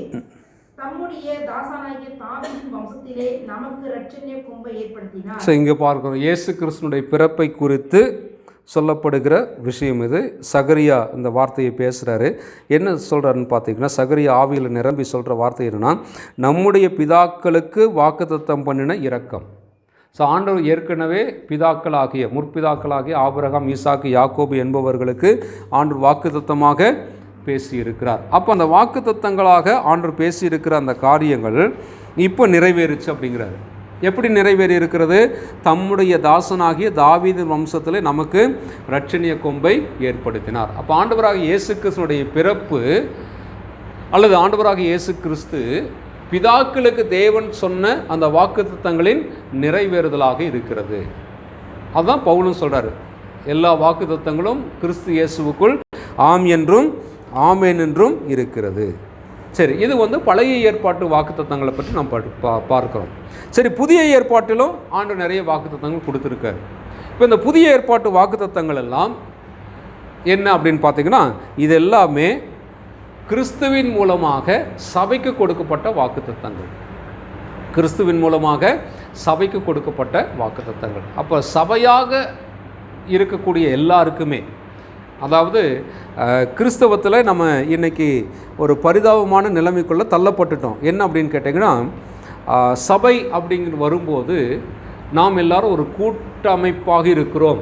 தம்முடைய தாசனாகிய தாவீதின் வம்சத்திலே நமக்கு இரட்சணிய கொம்பை ஏற்படுத்தினார். இங்கே பார்க்கிறோம், இயேசு கிறிஸ்துனுடைய பிறப்பை குறித்து சொல்லப்படுகிற விஷயம் இது. சகரியா இந்த வார்த்தையை பேசுகிறாரு. என்ன சொல்கிறாருன்னு பார்த்தீங்கன்னா, சகரியா ஆவியில் நிரம்பி சொல்கிற வார்த்தை என்னன்னா, நம்முடைய பிதாக்களுக்கு வாக்குத்தத்தம் பண்ணின இரக்கம். ஸோ ஆண்டவர் ஏற்கனவே பிதாக்களாகிய முற்பிதாக்களாகிய ஆபிரகாம், ஈசாக்கு, யாக்கோபு என்பவர்களுக்கு ஆண்டவர் வாக்குத்தத்தமாக பேசியிருக்கிறார். அப்போ அந்த வாக்குத்தத்தங்களாக ஆண்டவர் பேசியிருக்கிற அந்த காரியங்கள் இப்போ நிறைவேறுச்சு அப்படிங்கிறாரு. எப்படி நிறைவேறி இருக்கிறது? தம்முடைய தாசனாகிய தாவீது வம்சத்தில் நமக்கு இரட்சணிய கொம்பை ஏற்படுத்தினார். அப்போ ஆண்டவராகிய இயேசு கிறிஸ்துனுடைய பிறப்பு அல்லது ஆண்டவராகிய இயேசு கிறிஸ்து பிதாக்களுக்கு தேவன் சொன்ன அந்த வாக்குத்தத்தங்களின் நிறைவேறுதலாக இருக்கிறது. அதுதான் பவுலும் சொல்கிறார், எல்லா வாக்குத்தத்தங்களும் கிறிஸ்து இயேசுவுக்குள் ஆம் என்றும் ஆமேன் என்றும் இருக்கிறது. சரி, இது பழைய ஏற்பாட்டு வாக்குத்தத்தங்களை பற்றி நாம் பார்க்கிறோம். சரி, புதிய ஏற்பாட்டிலும் ஆண்டு நிறைய வாக்குத்தத்தங்கள் கொடுத்துருக்காரு. இப்போ இந்த புதிய ஏற்பாட்டு வாக்குத்தத்தங்கள் எல்லாம் என்ன அப்படின்னு பார்த்தீங்கன்னா, இது எல்லாமே கிறிஸ்துவின் மூலமாக சபைக்கு கொடுக்கப்பட்ட வாக்குத்தத்தங்கள். கிறிஸ்துவின் மூலமாக சபைக்கு கொடுக்கப்பட்ட வாக்குத்தத்தங்கள். அப்போ சபையாக இருக்கக்கூடிய எல்லாருக்குமே, அதாவது கிறிஸ்தவத்தில் நம்ம இன்றைக்கி ஒரு பரிதாபமான நிலைமைக்குள்ளே தள்ளப்பட்டுட்டோம். என்ன அப்படின்னு கேட்டிங்கன்னா, சபை அப்படிங்கிற வரும்போது நாம் எல்லாரும் ஒரு கூட்டமைப்பாக இருக்கிறோம்,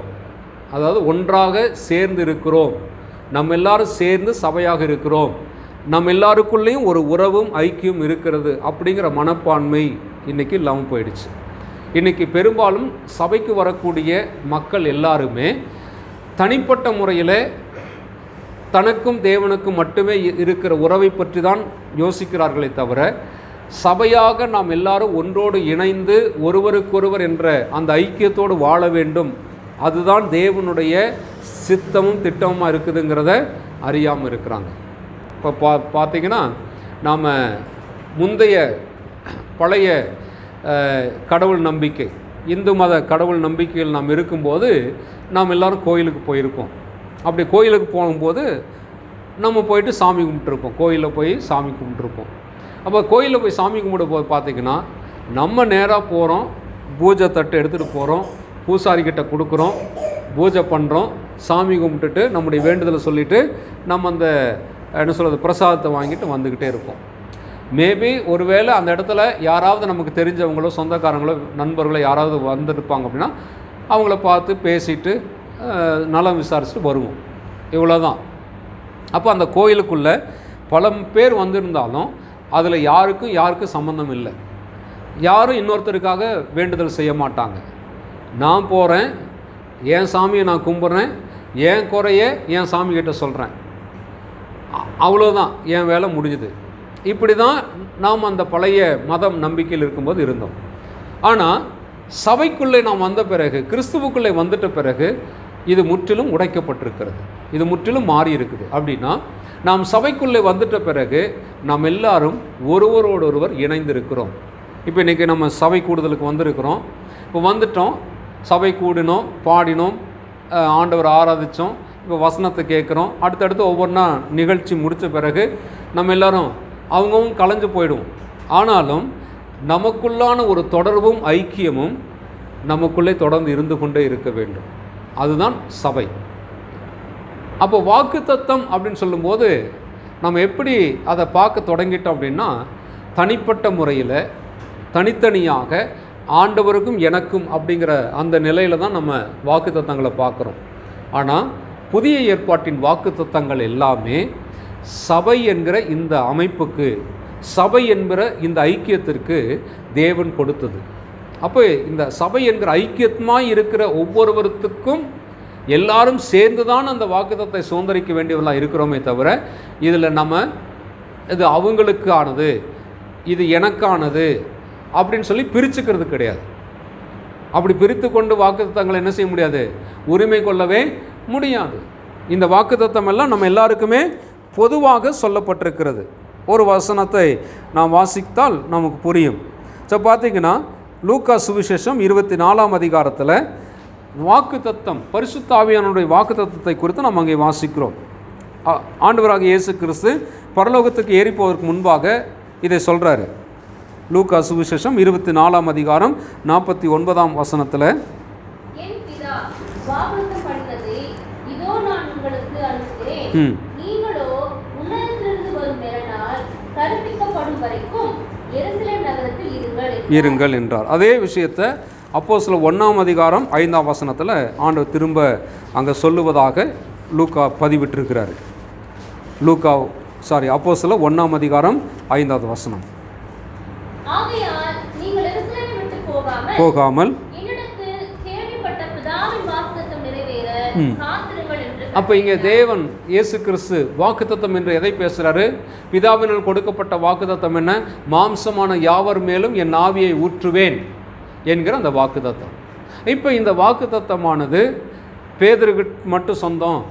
அதாவது ஒன்றாக சேர்ந்து இருக்கிறோம், நம்ம எல்லாரும் சேர்ந்து சபையாக இருக்கிறோம், நம்ம எல்லாருக்குள்ளேயும் ஒரு உறவும் ஐக்கியம் இருக்கிறது அப்படிங்கிற மனப்பான்மை இன்றைக்கி இல்லாமல் போயிடுச்சு. இன்றைக்கி பெரும்பாலும் சபைக்கு வரக்கூடிய மக்கள் எல்லாருமே தனிப்பட்ட முறையில் தனக்கும் தேவனுக்கும் மட்டுமே இருக்கிற உறவை பற்றி தான் யோசிக்கிறார்களே தவிர, சபையாக நாம் எல்லாரும் ஒன்றோடு இணைந்து ஒருவருக்கொருவர் என்ற அந்த ஐக்கியத்தோடு வாழ வேண்டும், அதுதான் தேவனுடைய சித்தமும் திட்டமுமாக இருக்குதுங்கிறத அறியாமல் இருக்கிறாங்க. இப்போ பார்த்தீங்கன்னா, நாம் முந்தைய பழைய கடவுள் நம்பிக்கை, இந்து மத கடவுள் நம்பிக்கையில் நாம் இருக்கும்போது நாம் எல்லோரும் கோயிலுக்கு போயிருப்போம். அப்படி கோயிலுக்கு போகும்போது நம்ம போயிட்டு சாமி கும்பிட்டுருப்போம், கோயிலில் போய் சாமி கும்பிட்டுருப்போம். அப்போ கோயிலில் போய் சாமி கும்பிட போது பார்த்திங்கன்னா, நம்ம நேராக போகிறோம், பூஜை தட்டு எடுத்துகிட்டு போகிறோம், பூசாரிக்கிட்ட கொடுக்குறோம், பூஜை பண்ணுறோம், சாமி கும்பிட்டுட்டு நம்முடைய வேண்டுதலை சொல்லிவிட்டு நம்ம அந்த என்ன சொல்கிறது பிரசாதத்தை வாங்கிட்டு வந்துக்கிட்டே இருப்போம். மேபி ஒருவேளை அந்த இடத்துல யாராவது நமக்கு தெரிஞ்சவங்களோ சொந்தக்காரங்களோ நண்பர்களோ யாராவது வந்துருப்பாங்க அப்படின்னா அவங்கள பார்த்து பேசிட்டு நலம் விசாரிச்சுட்டு வருவோம், இவ்வளோதான். அப்போ அந்த கோயிலுக்குள்ளே பல பேர் வந்திருந்தாலும் அதில் யாருக்கும் சம்மந்தம் இல்லை, யாரும் இன்னொருத்தருக்காக வேண்டுதல் செய்ய மாட்டாங்க. நான் போகிறேன், என் சாமியை நான் கும்பிட்றேன், என் குறைய என் சாமிகிட்ட சொல்கிறேன், அவ்வளோதான், என் வேலை முடிஞ்சுது. இப்படி தான் நாம் அந்த பழைய மதம் நம்பிக்கையில் இருக்கும்போது இருந்தோம். ஆனால் சபைக்குள்ளே நாம் வந்த பிறகு, கிறிஸ்துவுக்குள்ளே வந்துட்ட பிறகு இது முற்றிலும் உடைக்கப்பட்டிருக்கிறது, இது முற்றிலும் மாறி இருக்குது. அப்படின்னா நாம் சபைக்குள்ளே வந்துட்ட பிறகு நாம் எல்லாரும் ஒருவரோடொருவர் இணைந்திருக்கிறோம். இப்போ இன்றைக்கி நம்ம சபை கூடுதலுக்கு வந்திருக்கிறோம். இப்போ வந்துட்டோம், சபை கூடினோம், பாடினோம், ஆண்டவர் ஆராதித்தோம், இப்போ வசனத்தை கேட்குறோம். அடுத்தடுத்து ஒவ்வொன்றா நிகழ்ச்சி முடித்த பிறகு நம்ம எல்லோரும் அவங்கவும் கலைஞ்சு போயிடுவோம். ஆனாலும் நமக்குள்ளான ஒரு தொடர்பும் ஐக்கியமும் நமக்குள்ளே தொடர்ந்து இருந்து கொண்டே இருக்க வேண்டும். அதுதான் சபை. அப்போ வாக்குத்தத்தம் அப்படின்னு சொல்லும்போது நம்ம எப்படி அதை பார்க்க தொடங்கிட்டோம் அப்படின்னா, தனிப்பட்ட முறையில் தனித்தனியாக ஆண்டவருக்கும் எனக்கும் அப்படிங்கிற அந்த நிலையில் தான் நம்ம வாக்குத்தத்தங்களை பார்க்குறோம். ஆனால் புதிய ஏற்பாட்டின் வாக்குத்தத்தங்கள் எல்லாமே சபை என்கிற இந்த அமைப்புக்கு, சபை என்கிற இந்த ஐக்கியத்திற்கு தேவன் கொடுத்தது. அப்போ இந்த சபை என்கிற ஐக்கியமாய் இருக்கிற ஒவ்வொருவருக்கும் எல்லாரும் சேர்ந்து தான் அந்த வாக்குத்தத்தை சுதந்திரிக்க வேண்டியவர்களாக இருக்கிறோமே தவிர, இதில் நம்ம இது அவங்களுக்கானது, இது எனக்கானது அப்படின்னு சொல்லி பிரிச்சுக்கிறது கிடையாது. அப்படி பிரித்து கொண்டு வாக்குத்தத்தங்களை என்ன செய்ய முடியாது, உரிமை கொள்ளவே முடியாது. இந்த வாக்குத்தத்தம் எல்லாம் நம்ம எல்லாருக்குமே பொதுவாக சொல்லப்பட்டிருக்கிறது. ஒரு வசனத்தை நாம் வாசித்தால் நமக்கு புரியும். ஸோ பார்த்திங்கன்னா லூக்கா சுவிசேஷம் 24ஆம் அதிகாரத்தில் வாக்குத்தத்தம், பரிசுத்த ஆவியானவருடைய வாக்குத்தத்தத்தை குறித்து நாம் அங்கே வாசிக்கிறோம். ஆண்டவராக இயேசு கிறிஸ்து பரலோகத்துக்கு ஏறி போவதற்கு முன்பாக இதை சொல்கிறாரு. லூக்கா சுவிசேஷம் 24ஆம் அதிகாரம் 49ஆம் வசனத்தில், இருங்கள் என்றார். அதே விஷயத்தை அப்போஸ்தலர் 1ஆம் அதிகாரம் 5ஆம் வசனத்தில் ஆண்டவர் திரும்ப அங்கே சொல்லுவதாக லூக்கா பதிவிட்டிருக்கிறார். அப்போஸ்தலர் 1ஆம் அதிகாரம் 5ஆவது வசனம், போகாமல். அப்போ இங்கே தேவன் இயேசு கிறிஸ்து வாக்குத்தத்தம் என்று எதை பேசுகிறாரு? பிதாவினால் கொடுக்கப்பட்ட வாக்குத்தத்தம் என்ன? மாம்சமான யாவர் மேலும் என் ஆவியை ஊற்றுவேன் என்கிற அந்த வாக்குத்தத்தம். இப்போ இந்த வாக்குத்தத்தமானது பேதுருக்கு மட்டும் சொந்தம்,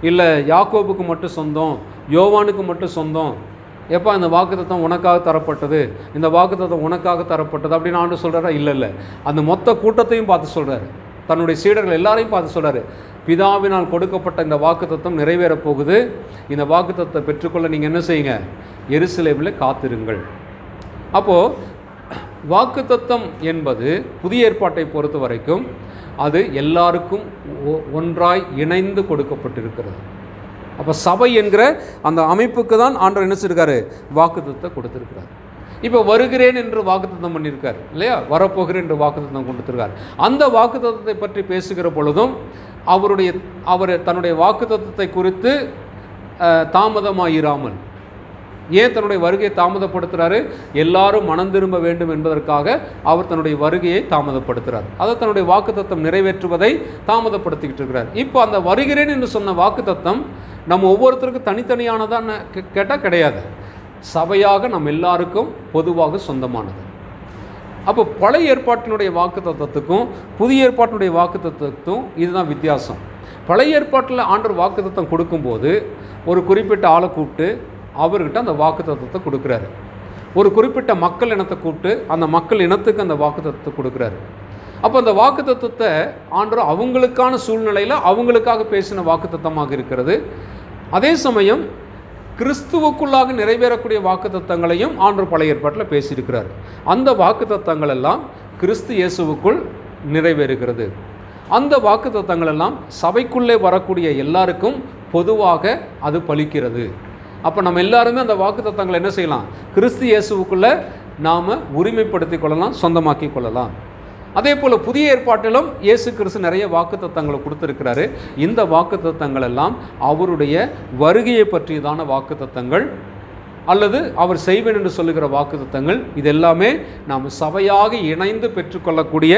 இல்லை யாக்கோபுக்கு மட்டும் சொந்தம், யோவானுக்கு மட்டும் சொந்தம். எப்போ அந்த வாக்குத்தத்தம் உனக்காக தரப்பட்டது, இந்த வாக்குத்தத்தம் உனக்காக தரப்பட்டது அப்படின்னு ஆண்டு சொல்கிறாரா? இல்லை, அந்த மொத்த கூட்டத்தையும் பார்த்து சொல்கிறாரு, தன்னுடைய சீடர்கள் எல்லாரையும் பார்த்து சொல்கிறாரு, பிதாவினால் கொடுக்கப்பட்ட இந்த வாக்குத்தத்தம் நிறைவேறப் போகுது. இந்த வாக்குத்தத்தத்தை பெற்றுக்கொள்ள நீங்கள் என்ன செய்யுங்க, எருசலேமில் காத்திருங்கள். அப்போது வாக்குத்தத்தம் என்பது புதிய ஏற்பாட்டை பொறுத்த வரைக்கும் அது எல்லாருக்கும் ஒன்றாய் இணைந்து கொடுக்கப்பட்டிருக்கிறது. அப்போ சபை என்கிற அந்த அமைப்புக்கு தான் ஆண்டவர் என்ன செய்திருக்காரு, வாக்குத்தத்தத்தை கொடுத்திருக்கிறார். இப்போ வருகிறேன் என்று வாக்குத்தத்தம் பண்ணியிருக்கார் இல்லையா, வரப்போகிறேன் என்று வாக்குத்தத்தம் கொடுத்திருக்கார். அந்த வாக்குத்தத்தத்தை பற்றி பேசுகிற பொழுதும் அவர் தன்னுடைய வாக்குத்தத்தத்தை குறித்து தாமதமாயிராமல், ஏன் தன்னுடைய வருகையை தாமதப்படுத்துகிறாரு? எல்லாரும் மனம் திரும்ப வேண்டும் என்பதற்காக அவர் தன்னுடைய வருகையை தாமதப்படுத்துகிறார். அதை தன்னுடைய வாக்குத்தத்தம் நிறைவேற்றுவதை தாமதப்படுத்திக்கிட்டு இருக்கிறார். இப்போ அந்த வருகிறேன் என்று சொன்ன வாக்குத்தத்தம் நம்ம ஒவ்வொருத்தருக்கும் தனித்தனியானதான்னு கேட்டால் கிடையாது, சபையாக நம்ம எல்லாருக்கும் பொதுவாக சொந்தமானது. அப்போ பழைய ஏற்பாட்டினுடைய வாக்குத்தத்தத்துக்கும் புதிய ஏற்பாட்டினுடைய வாக்குத்தத்தத்துக்கும் இதுதான் வித்தியாசம். பழைய ஏற்பாட்டில் ஆண்டவர் வாக்குத்தத்தம் கொடுக்கும்போது ஒரு குறிப்பிட்ட ஆளை கூப்பிட்டு அவர்கிட்ட அந்த வாக்குத்தத்தத்தை கொடுக்குறாரு. ஒரு குறிப்பிட்ட மக்கள் இனத்தை கூப்பிட்டு அந்த மக்கள் இனத்துக்கு அந்த வாக்குத்தத்தத்தை கொடுக்குறாரு. அப்போ அந்த வாக்குத்தத்தத்தை ஆண்டவர் அவங்களுக்கான சூழ்நிலையில் அவங்களுக்காக பேசின வாக்குத்தத்தமாக இருக்கிறது. அதே சமயம் கிறிஸ்துவுக்குள்ளாக நிறைவேறக்கூடிய வாக்குத்தத்தங்களையும் ஆண்டவர் பழைய ஏற்பாட்டில் பேசியிருக்கிறார். அந்த வாக்குத்தத்தங்கள் எல்லாம் கிறிஸ்து இயேசுவுக்குள் நிறைவேறுகிறது. அந்த வாக்குத்தத்தங்கள் எல்லாம் சபைக்குள்ளே வரக்கூடிய எல்லாருக்கும் பொதுவாக அது பலிக்கிறது. அப்போ நம்ம எல்லாருமே அந்த வாக்குத்தத்தங்களை என்ன செய்யலாம், கிறிஸ்து இயேசுவுக்குள்ளே நாம் உரிமைப்படுத்தி கொள்ளலாம், சொந்தமாக்கி கொள்ளலாம். அதே போல் புதிய ஏற்பாட்டிலும் இயேசு கிறிஸ்து நிறைய வாக்குத்தத்தங்களை கொடுத்துருக்கிறாரு. இந்த வாக்குத்தத்தங்கள் எல்லாம் அவருடைய வருகையை பற்றியதான வாக்குத்தத்தங்கள் அல்லது அவர் செய்வேன் என்று சொல்லுகிற வாக்குத்தத்தங்கள், இது எல்லாமே நாம் சபையாக இணைந்து பெற்றுக்கொள்ளக்கூடிய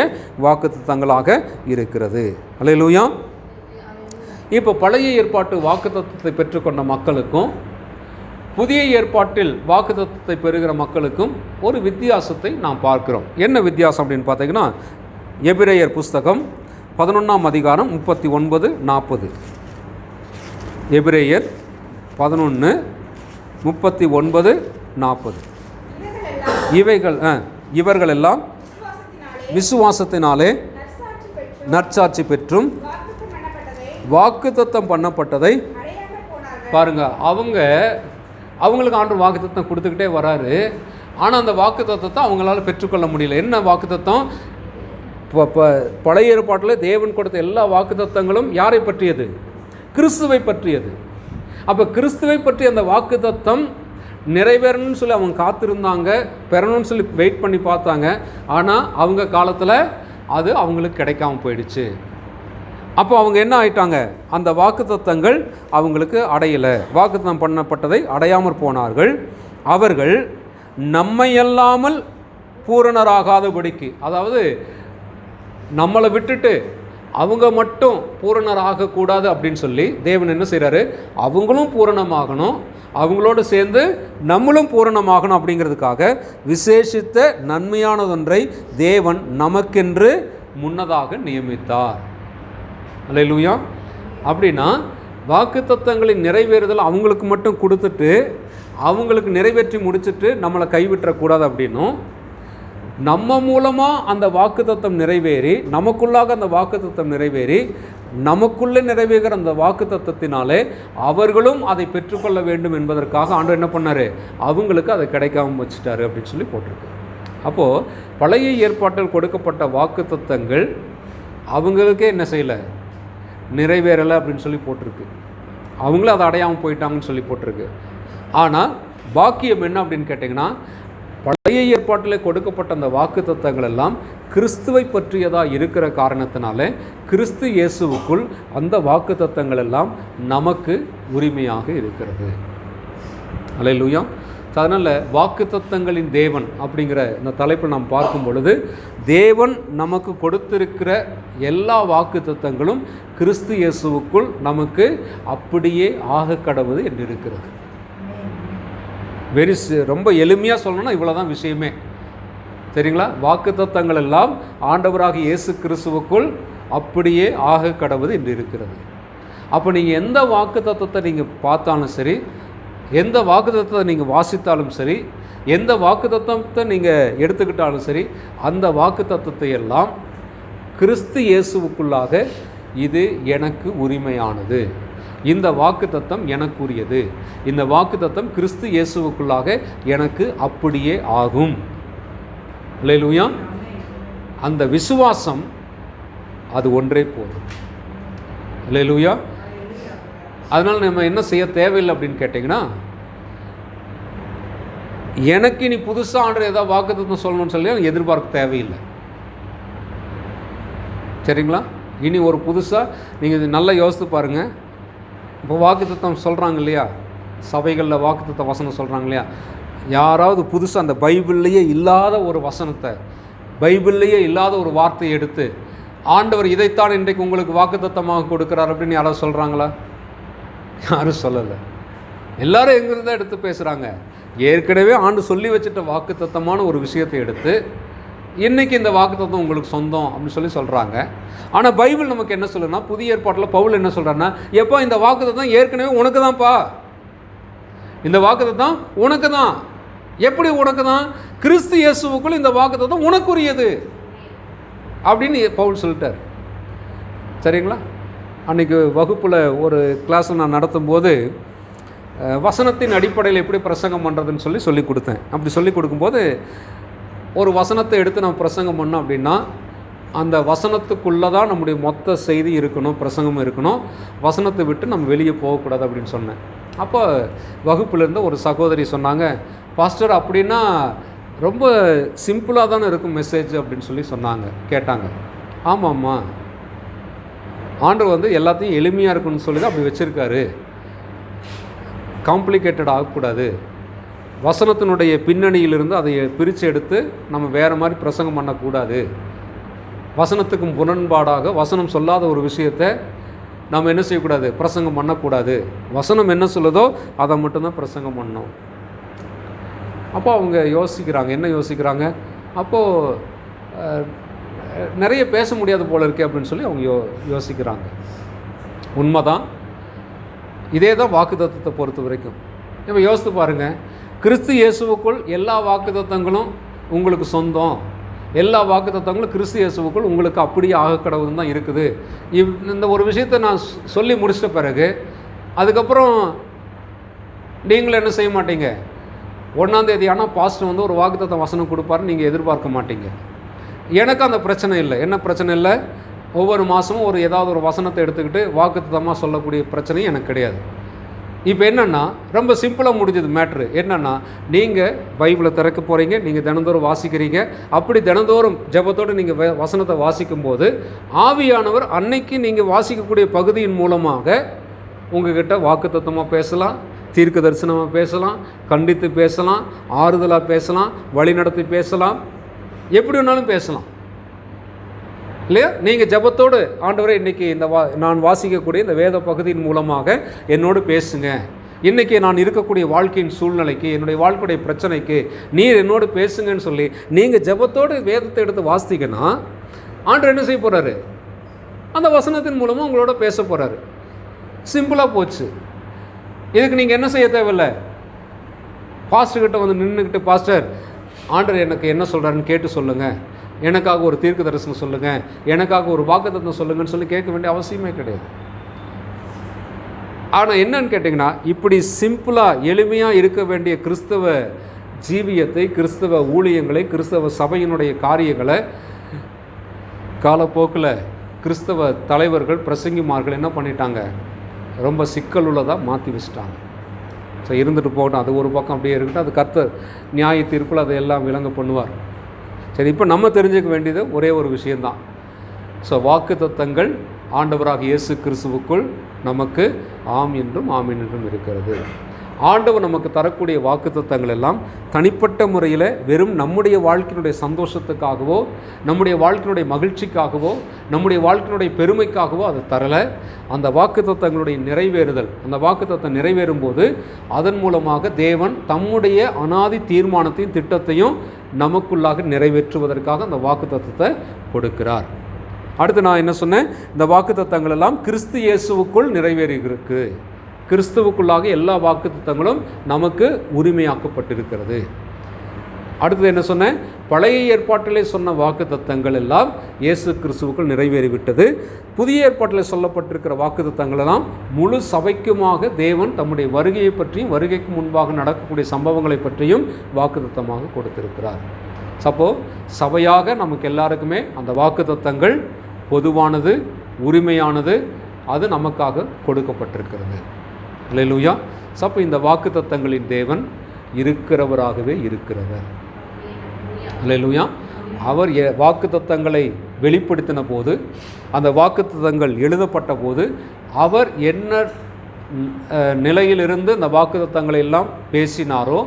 வாக்குத்தத்தங்களாக இருக்கிறது. அல்லேலூயா. இப்போ பழைய ஏற்பாட்டு வாக்குத்தத்தத்தை பெற்றுக்கொண்ட மக்களுக்கும் புதிய ஏற்பாட்டில் வாக்குத்தத்தத்தை பெறுகிற மக்களுக்கும் ஒரு வித்தியாசத்தை நாம் பார்க்கிறோம். என்ன வித்தியாசம் அப்படின்னு பார்த்தீங்கன்னா, எபிரேயர் புஸ்தகம் 11ஆம் அதிகாரம் 39-40. எபிரேயர் 11:39-40. இவர்களெல்லாம் விசுவாசத்தினாலே நற்சாட்சி பெற்றும் வாக்குத்தத்தம் பண்ணப்பட்டதை பாருங்க. அவங்களுக்கு ஆண்டவர் வாக்குத்தத்தம் கொடுத்துக்கிட்டே வராரு. ஆனால் அந்த வாக்குத்தத்தத்தை அவங்களால பெற்றுக்கொள்ள முடியல. என்ன வாக்குத்தத்தம்? பழைய ஏற்பாட்டில் தேவன் கொடுத்த எல்லா வாக்குத்தத்தங்களும் யாரை பற்றியது? கிறிஸ்துவை பற்றியது. அப்போ கிறிஸ்துவை பற்றி அந்த வாக்குத்தத்தம் நிறைவேறணும்னு சொல்லி அவங்க காத்திருந்தாங்க, பெறணும்னு சொல்லி வெயிட் பண்ணி பார்த்தாங்க. ஆனால் அவங்க காலத்தில் அது அவங்களுக்கு கிடைக்காம போயிடுச்சு. அப்போ அவங்க என்ன ஆயிட்டாங்க? அந்த வாக்குத்தத்தங்கள் அவங்களுக்கு அடையலை, வாக்குத்தத்தம் பண்ணப்பட்டதை அடையாமற் போனார்கள். அவர்கள் நம்மையல்லாமல் பூரணராகாதபடிக்கு, அதாவது நம்மளை விட்டுட்டு அவங்க மட்டும் பூரணராகக்கூடாது அப்படின்னு சொல்லி தேவன் என்ன செய்கிறாரு? அவங்களும் பூரணமாகணும், அவங்களோடு சேர்ந்து நம்மளும் பூரணமாகணும் அப்படிங்கிறதுக்காக விசேஷித்த நன்மையானதொன்றை தேவன் நமக்கென்று முன்னதாக நியமித்தார். அல்லேலூயா. அப்படின்னா வாக்குத்தத்தங்களின் நிறைவேறுதல் அவங்களுக்கு மட்டும் கொடுத்துட்டு அவங்களுக்கு நிறைவேற்றி முடிச்சுட்டு நம்மளை கைவிட்டக்கூடாது அப்படின்னும், நம்ம மூலமாக அந்த வாக்குத்தத்தம் நிறைவேறி நமக்குள்ளாக அந்த வாக்குத்தத்தம் நிறைவேறி நமக்குள்ளே நிறைவேறுகிற அந்த வாக்குத்தத்தத்தினாலே அவர்களும் அதை பெற்றுக்கொள்ள வேண்டும் என்பதற்காக ஆண்டவர் என்ன பண்ணார்? அவங்களுக்கு அதை கிடைக்காம வச்சுட்டாரு அப்படின்னு சொல்லி போட்டிருக்கு. அப்போது பழைய ஏற்பாட்டில் கொடுக்கப்பட்ட வாக்குத்தத்தங்கள் அவங்களுக்கே என்ன செய்யலை? நிறைவேறலை அப்படின்னு சொல்லி போட்டிருக்கு. அவங்களும் அதை அடையாமல் போயிட்டாங்கன்னு சொல்லி போட்டிருக்கு. ஆனால் பாக்கியம் என்ன அப்படின்னு கேட்டிங்கன்னா, பழைய ஏற்பாட்டில் கொடுக்கப்பட்ட அந்த வாக்குத்தத்தங்கள் எல்லாம் கிறிஸ்துவை பற்றியதாக இருக்கிற காரணத்தினால கிறிஸ்து இயேசுவுக்குள் அந்த வாக்குத்தத்தங்கள் எல்லாம் நமக்கு உரிமையாக இருக்கிறது. அல்லேலூயா. அதனால் வாக்குத்தத்தங்களின் தேவன் அப்படிங்கிற இந்த தலைப்பில் நாம் பார்க்கும் பொழுது, தேவன் நமக்கு கொடுத்திருக்கிற எல்லா வாக்குத்தத்தங்களும் கிறிஸ்து இயேசுவுக்குள் நமக்கு அப்படியே ஆக கடவுது என்று இருக்கிறது. ரொம்ப எளிமையாக சொல்லணும்னா இவ்வளோ தான் விஷயமே. சரிங்களா? வாக்குத்தத்தங்கள் எல்லாம் ஆண்டவராக இயேசு கிறிஸ்துவுக்குள் அப்படியே ஆக கடவுது என்று இருக்கிறது. அப்போ நீங்கள் எந்த வாக்குத்தத்தத்தை நீங்கள் பார்த்தாலும் சரி, எந்த வாக்குத்தத்தத்தை நீங்கள் வாசித்தாலும் சரி, எந்த வாக்குத்தத்தத்தை நீங்கள் எடுத்துக்கிட்டாலும் சரி, அந்த வாக்குத்தத்தத்தை எல்லாம் கிறிஸ்து இயேசுவுக்குள்ளாக இது எனக்கு உரிமையானது, இந்த வாக்குத்தத்தம் எனக்குரியது, இந்த வாக்குத்தத்தம் கிறிஸ்து இயேசுவுக்குள்ளாக எனக்கு அப்படியே ஆகும். அல்லேலூயா. அந்த விசுவாசம் அது ஒன்றே போதும். அல்லேலூயா. அதனால் நம்ம என்ன செய்ய தேவையில்லை அப்படின்னு கேட்டிங்கன்னா, எனக்கு இனி புதுசாக ஆண்டவர் ஏதாவது வாக்குத்தத்தம் சொல்லணும்னு சொல்லி எதிர்பார்க்க தேவையில்லை. சரிங்களா? இனி ஒரு புதுசாக நீங்கள் நல்லா யோசித்து பாருங்கள். இப்போ வாக்குத்தத்தம் சொல்கிறாங்க இல்லையா, சபைகளில் வாக்குத்தத்த வசனம் சொல்கிறாங்க இல்லையா, யாராவது புதுசாக அந்த பைபிள்லேயே இல்லாத ஒரு வசனத்தை, பைபிள்லேயே இல்லாத ஒரு வார்த்தையை எடுத்து ஆண்டவர் இதைத்தான் இன்றைக்கு உங்களுக்கு வாக்குத்தத்தமாக கொடுக்குறார் அப்படின்னு யாராவது சொல்கிறாங்களா? யாரும் சொல்லலை. எல்லாரும் எங்கிருந்தா எடுத்து பேசுகிறாங்க. ஏற்கனவே ஆண்டு சொல்லி வச்சுட்ட வாக்குத்தத்தமான ஒரு விஷயத்தை எடுத்து இன்றைக்கி இந்த வாக்குத்தத்தம் உங்களுக்கு சொந்தம் அப்படின்னு சொல்லி சொல்கிறாங்க. ஆனால் பைபிள் நமக்கு என்ன சொல்லுன்னா, புதிய ஏற்பாட்டில் பவுல் என்ன சொல்கிறாருன்னா, எப்போ இந்த வாக்குத்தத்தம் ஏற்கனவே உனக்கு தான்ப்பா, இந்த வாக்குத்தத்தம் உனக்கு தான். எப்படி உனக்கு தான்? கிறிஸ்து இயேசுவுக்குள் இந்த வாக்குத்தத்தம் உனக்குரியது அப்படின்னு பவுல் சொல்லிட்டார். சரிங்களா? அன்றைக்கி வகுப்பில் ஒரு கிளாஸில் நான் நடத்தும்போது வசனத்தின் அடிப்படையில் எப்படி பிரசங்கம் பண்ணுறதுன்னு சொல்லி கொடுத்தேன். அப்படி சொல்லி கொடுக்கும்போது ஒரு வசனத்தை எடுத்து நம்ம பிரசங்கம் பண்ணோம் அப்படின்னா அந்த வசனத்துக்குள்ளே தான் நம்முடைய மொத்த செய்தி இருக்கணும், பிரசங்கம் இருக்கணும். வசனத்தை விட்டு நம்ம வெளியே போகக்கூடாது அப்படின்னு சொன்னேன். அப்போ வகுப்புலேருந்து ஒரு சகோதரி சொன்னாங்க, பாஸ்டர் அப்படின்னா ரொம்ப சிம்பிளாக தானே இருக்கும் மெசேஜ் அப்படின்னு சொன்னாங்க, கேட்டாங்க. ஆமாம்மா, ஆண்டவர் எல்லாத்தையும் எளிமையாக இருக்குன்னு சொல்லி தான் அப்படி வச்சுருக்காரு, காம்ப்ளிகேட்டட் ஆகக்கூடாது, வசனத்தினுடைய பின்னணியிலிருந்து அதை பிரித்து எடுத்து நம்ம வேறு மாதிரி பிரசங்கம் பண்ணக்கூடாது. வசனத்துக்கு முரண்பாடாக வசனம் சொல்லாத ஒரு விஷயத்தை நம்ம என்ன செய்யக்கூடாது, பிரசங்கம் பண்ணக்கூடாது. வசனம் என்ன சொல்லுதோ அதை மட்டும்தான் பிரசங்கம் பண்ணோம். அப்போ அவங்க யோசிக்கிறாங்க, என்ன யோசிக்கிறாங்க, அப்போது நிறைய பேச முடியாது போல இருக்கே அப்படின்னு சொல்லி அவங்க யோசிக்கிறாங்க. உண்மைதான். இதே தான் வாக்குத்தத்தத்தை பொறுத்த வரைக்கும். இப்போ யோசித்து பாருங்கள், கிறிஸ்து இயேசுவுக்குள் எல்லா வாக்குத்தத்தங்களும் உங்களுக்கு சொந்தம். எல்லா வாக்குத்தத்தங்களும் கிறிஸ்து இயேசுவுக்குள் உங்களுக்கு அப்படியே ஆகக்கடவுன்னு தான் இருக்குது. இந்த ஒரு விஷயத்தை நான் சொல்லி முடிச்சிட்ட பிறகு அதுக்கப்புறம் நீங்களும் என்ன செய்ய மாட்டீங்க, 1ஆம் தேதி ஆனால் பாஸ்டர் வந்து ஒரு வாக்குத்தத்தம் வசனம் கொடுப்பாருன்னு நீங்கள் எதிர்பார்க்க மாட்டீங்க. எனக்கு அந்த பிரச்சனை இல்லை. என்ன பிரச்சனை இல்லை, ஒவ்வொரு மாதமும் ஏதாவது ஒரு வசனத்தை எடுத்துக்கிட்டு வாக்குத்தத்தமாக சொல்லக்கூடிய பிரச்சனையும் எனக்கு கிடையாது. இப்போ என்னென்னா ரொம்ப சிம்பிளாக முடிஞ்சது மேட்ரு. என்னென்னா, நீங்கள் பைபிளை திறக்க போகிறீங்க, நீங்கள் தினந்தோறும் வாசிக்கிறீங்க. அப்படி தினந்தோறும் ஜெபத்தோடு நீங்கள் வசனத்தை வாசிக்கும்போது ஆவியானவர் அன்னைக்கு நீங்கள் வாசிக்கக்கூடிய பகுதியின் மூலமாக உங்கள்கிட்ட வாக்குத்தத்தமாக பேசலாம், தீர்க்க தரிசனமாக பேசலாம், கண்டித்து பேசலாம், ஆறுதலாக பேசலாம், வழிநடத்தி பேசலாம், எப்படி வேணாலும் பேசலாம் இல்லையா? நீங்கள் ஜெபத்தோடு ஆண்டவரே இன்றைக்கி நான் வாசிக்கக்கூடிய இந்த வேத பகுதியின் மூலமாக என்னோடு பேசுங்க, இன்றைக்கி நான் இருக்கக்கூடிய வாழ்க்கையின் சூழ்நிலைக்கு, என்னுடைய வாழ்க்கையுடைய பிரச்சனைக்கு நீர் என்னோடு பேசுங்கன்னு சொல்லி நீங்கள் ஜெபத்தோடு வேதத்தை எடுத்து வாசிங்கன்னா ஆண்டவர் என்ன செய்ய போகிறாரு, அந்த வசனத்தின் மூலமாக உங்களோட பேச போகிறாரு. சிம்பிளாக போச்சு. இதுக்கு நீங்கள் என்ன செய்ய தேவையில்லை, பாஸ்டர்கிட்ட வந்து நின்றுக்கிட்டு பாஸ்டர் ஆண்டவர் எனக்கு என்ன சொல்கிறாருன்னு கேட்டு சொல்லுங்கள், எனக்காக ஒரு தீர்க்க தரிசனம் சொல்லுங்கள், எனக்காக ஒரு வாக்குத்தத்தம் சொல்லுங்கன்னு சொல்லி கேட்க வேண்டிய அவசியமே கிடையாது. ஆனால் என்னன்னு கேட்டிங்கன்னா, இப்படி சிம்பிளாக எளிமையாக இருக்க வேண்டிய கிறிஸ்தவ ஜீவியத்தை, கிறிஸ்தவ ஊழியங்களை, கிறிஸ்தவ சபையினுடைய காரியங்களை காலப்போக்கில் கிறிஸ்தவ தலைவர்கள், பிரசங்கிமார்கள் என்ன பண்ணிட்டாங்க, ரொம்ப சிக்கல் உள்ளதாக மாற்றி வச்சுட்டாங்க. ஸோ இருந்துட்டு போகட்டும், அது ஒரு பக்கம் அப்படியே இருக்கட்டும், அது கர்த்தர் நியாய தீர்ப்பில் அதை எல்லாம் விளங்க பண்ணுவார். சரி, இப்போ நம்ம தெரிஞ்சுக்க வேண்டியது ஒரே ஒரு விஷயந்தான். ஸோ வாக்குத்தத்தங்கள் ஆண்டவராக இயேசு கிறிஸ்துவுக்குள் நமக்கு ஆம் என்றும் ஆமீன் என்றும் இருக்கிறது. ஆண்டவர் நமக்கு தரக்கூடிய வாக்குத்தத்தங்கள் எல்லாம் தனிப்பட்ட முறையில் வெறும் நம்முடைய வாழ்க்கையினுடைய சந்தோஷத்துக்காகவோ, நம்முடைய வாழ்க்கையினுடைய மகிழ்ச்சிக்காகவோ, நம்முடைய வாழ்க்கையினுடைய பெருமைக்காகவோ அதை தரலை. அந்த வாக்குத்தத்தங்களுடைய நிறைவேறுதல், அந்த வாக்குத்தத்தம் நிறைவேறும் போது அதன் மூலமாக தேவன் தம்முடைய அனாதி தீர்மானத்தையும் திட்டத்தையும் நமக்குள்ளாக நிறைவேற்றுவதற்காக அந்த வாக்குத்தத்தத்தை கொடுக்கிறார். அடுத்து நான் என்ன சொன்னேன், இந்த வாக்குத்தத்தங்கள் எல்லாம் கிறிஸ்து இயேசுவுக்குள் நிறைவேறியிருக்கு. கிறிஸ்துவுக்குள்ளாக எல்லா வாக்குத்தத்தங்களும் நமக்கு உரிமையாக்கப்பட்டிருக்கிறது. அடுத்தது என்ன சொன்னேன், பழைய ஏற்பாட்டிலே சொன்ன வாக்குத்தத்தங்கள் எல்லாம் இயேசு கிறிஸ்துவுக்குள் நிறைவேறிவிட்டது. புதிய ஏற்பாட்டில் சொல்லப்பட்டிருக்கிற வாக்குத்தத்தங்கள் எல்லாம் முழு சபைக்குமாக தேவன் தம்முடைய வருகையை பற்றியும், வருகைக்கு முன்பாக நடக்கக்கூடிய சம்பவங்களை பற்றியும் வாக்குத்தத்தமாக கொடுத்திருக்கிறார். அப்போ சபையாக நமக்கு எல்லாருக்குமே அந்த வாக்குத்தத்தங்கள் பொதுவானது, உரிமையானது, அது நமக்காக கொடுக்கப்பட்டிருக்கிறது. அல்லேலூயா. அப்போ இந்த வாக்குத்தத்தங்களின் தேவன் இருக்கிறவராகவே இருக்கிறவர். அல்லேலூயா. அவர் வாக்குத்தத்தங்களை வெளிப்படுத்தின போது, அந்த வாக்குத்தத்தங்கள் எழுதப்பட்ட போது அவர் என்ன நிலையிலிருந்து அந்த வாக்குத்தத்தங்களை எல்லாம் பேசினாரோ,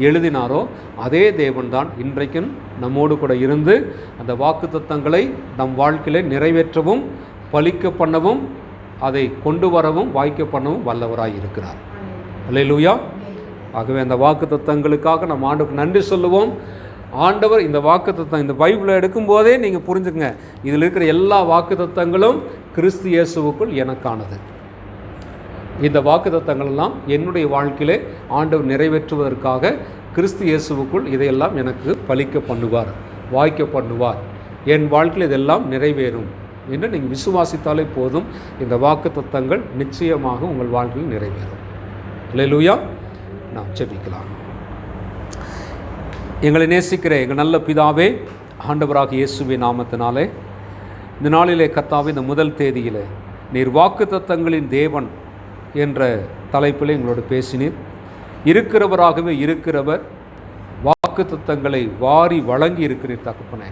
எழுதினாரோ, அதே தேவன்தான் இன்றைக்கும் நம்மோடு கூட இருந்து அந்த வாக்குத்தத்தங்களை நம் வாழ்க்கையில் நிறைவேற்றவும், பலிக்க பண்ணவும், அதை கொண்டு வரவும், வாய்க்க பண்ணவும் வல்லவராய் இருக்கிறார். அல்லேலூயா. ஆகவே அந்த வாக்குத்தத்தங்களுக்காக நம்ம ஆண்டவருக்கு நன்றி சொல்லுவோம். ஆண்டவர் இந்த வாக்குத்தத்தம், இந்த பைபிளை எடுக்கும்போதே நீங்கள் புரிஞ்சுக்கங்க, இதில் இருக்கிற எல்லா வாக்குத்தத்தங்களும் கிறிஸ்து இயேசுவுக்குள் எனக்கானது. இந்த வாக்குத்தத்தங்கள் எல்லாம் என்னுடைய வாழ்க்கையிலே ஆண்டவர் நிறைவேற்றுவதற்காக கிறிஸ்து இயேசுவுக்குள் இதையெல்லாம் எனக்கு பலிக்க பண்ணுவார், வாய்க்க பண்ணுவார். என் வாழ்க்கையில் இதெல்லாம் நிறைவேறும் என்று நீங்கள் விசுவாசித்தாலே போதும். இந்த வாக்குத்தத்தங்கள் நிச்சயமாக உங்கள் வாழ்க்கையில் நிறைவேறும். அல்லேலூயா. நாம் ஜெபிக்கலாம். எங்களை நேசிக்கிற எங்கள் நல்ல பிதாவே, ஆண்டவராக இயேசுவின் நாமத்தினாலே இந்த நாளிலே கர்த்தாவே, இந்த முதல் தேதியிலே நீர் வாக்குத்தத்தங்களின் தேவன் என்ற தலைப்பில் எங்களோடு பேசினீர். இருக்கிறவராகவே இருக்கிறவர், வாக்குத்தத்தங்களை வாரி வழங்கி இருக்கிறீர் தகப்பனே.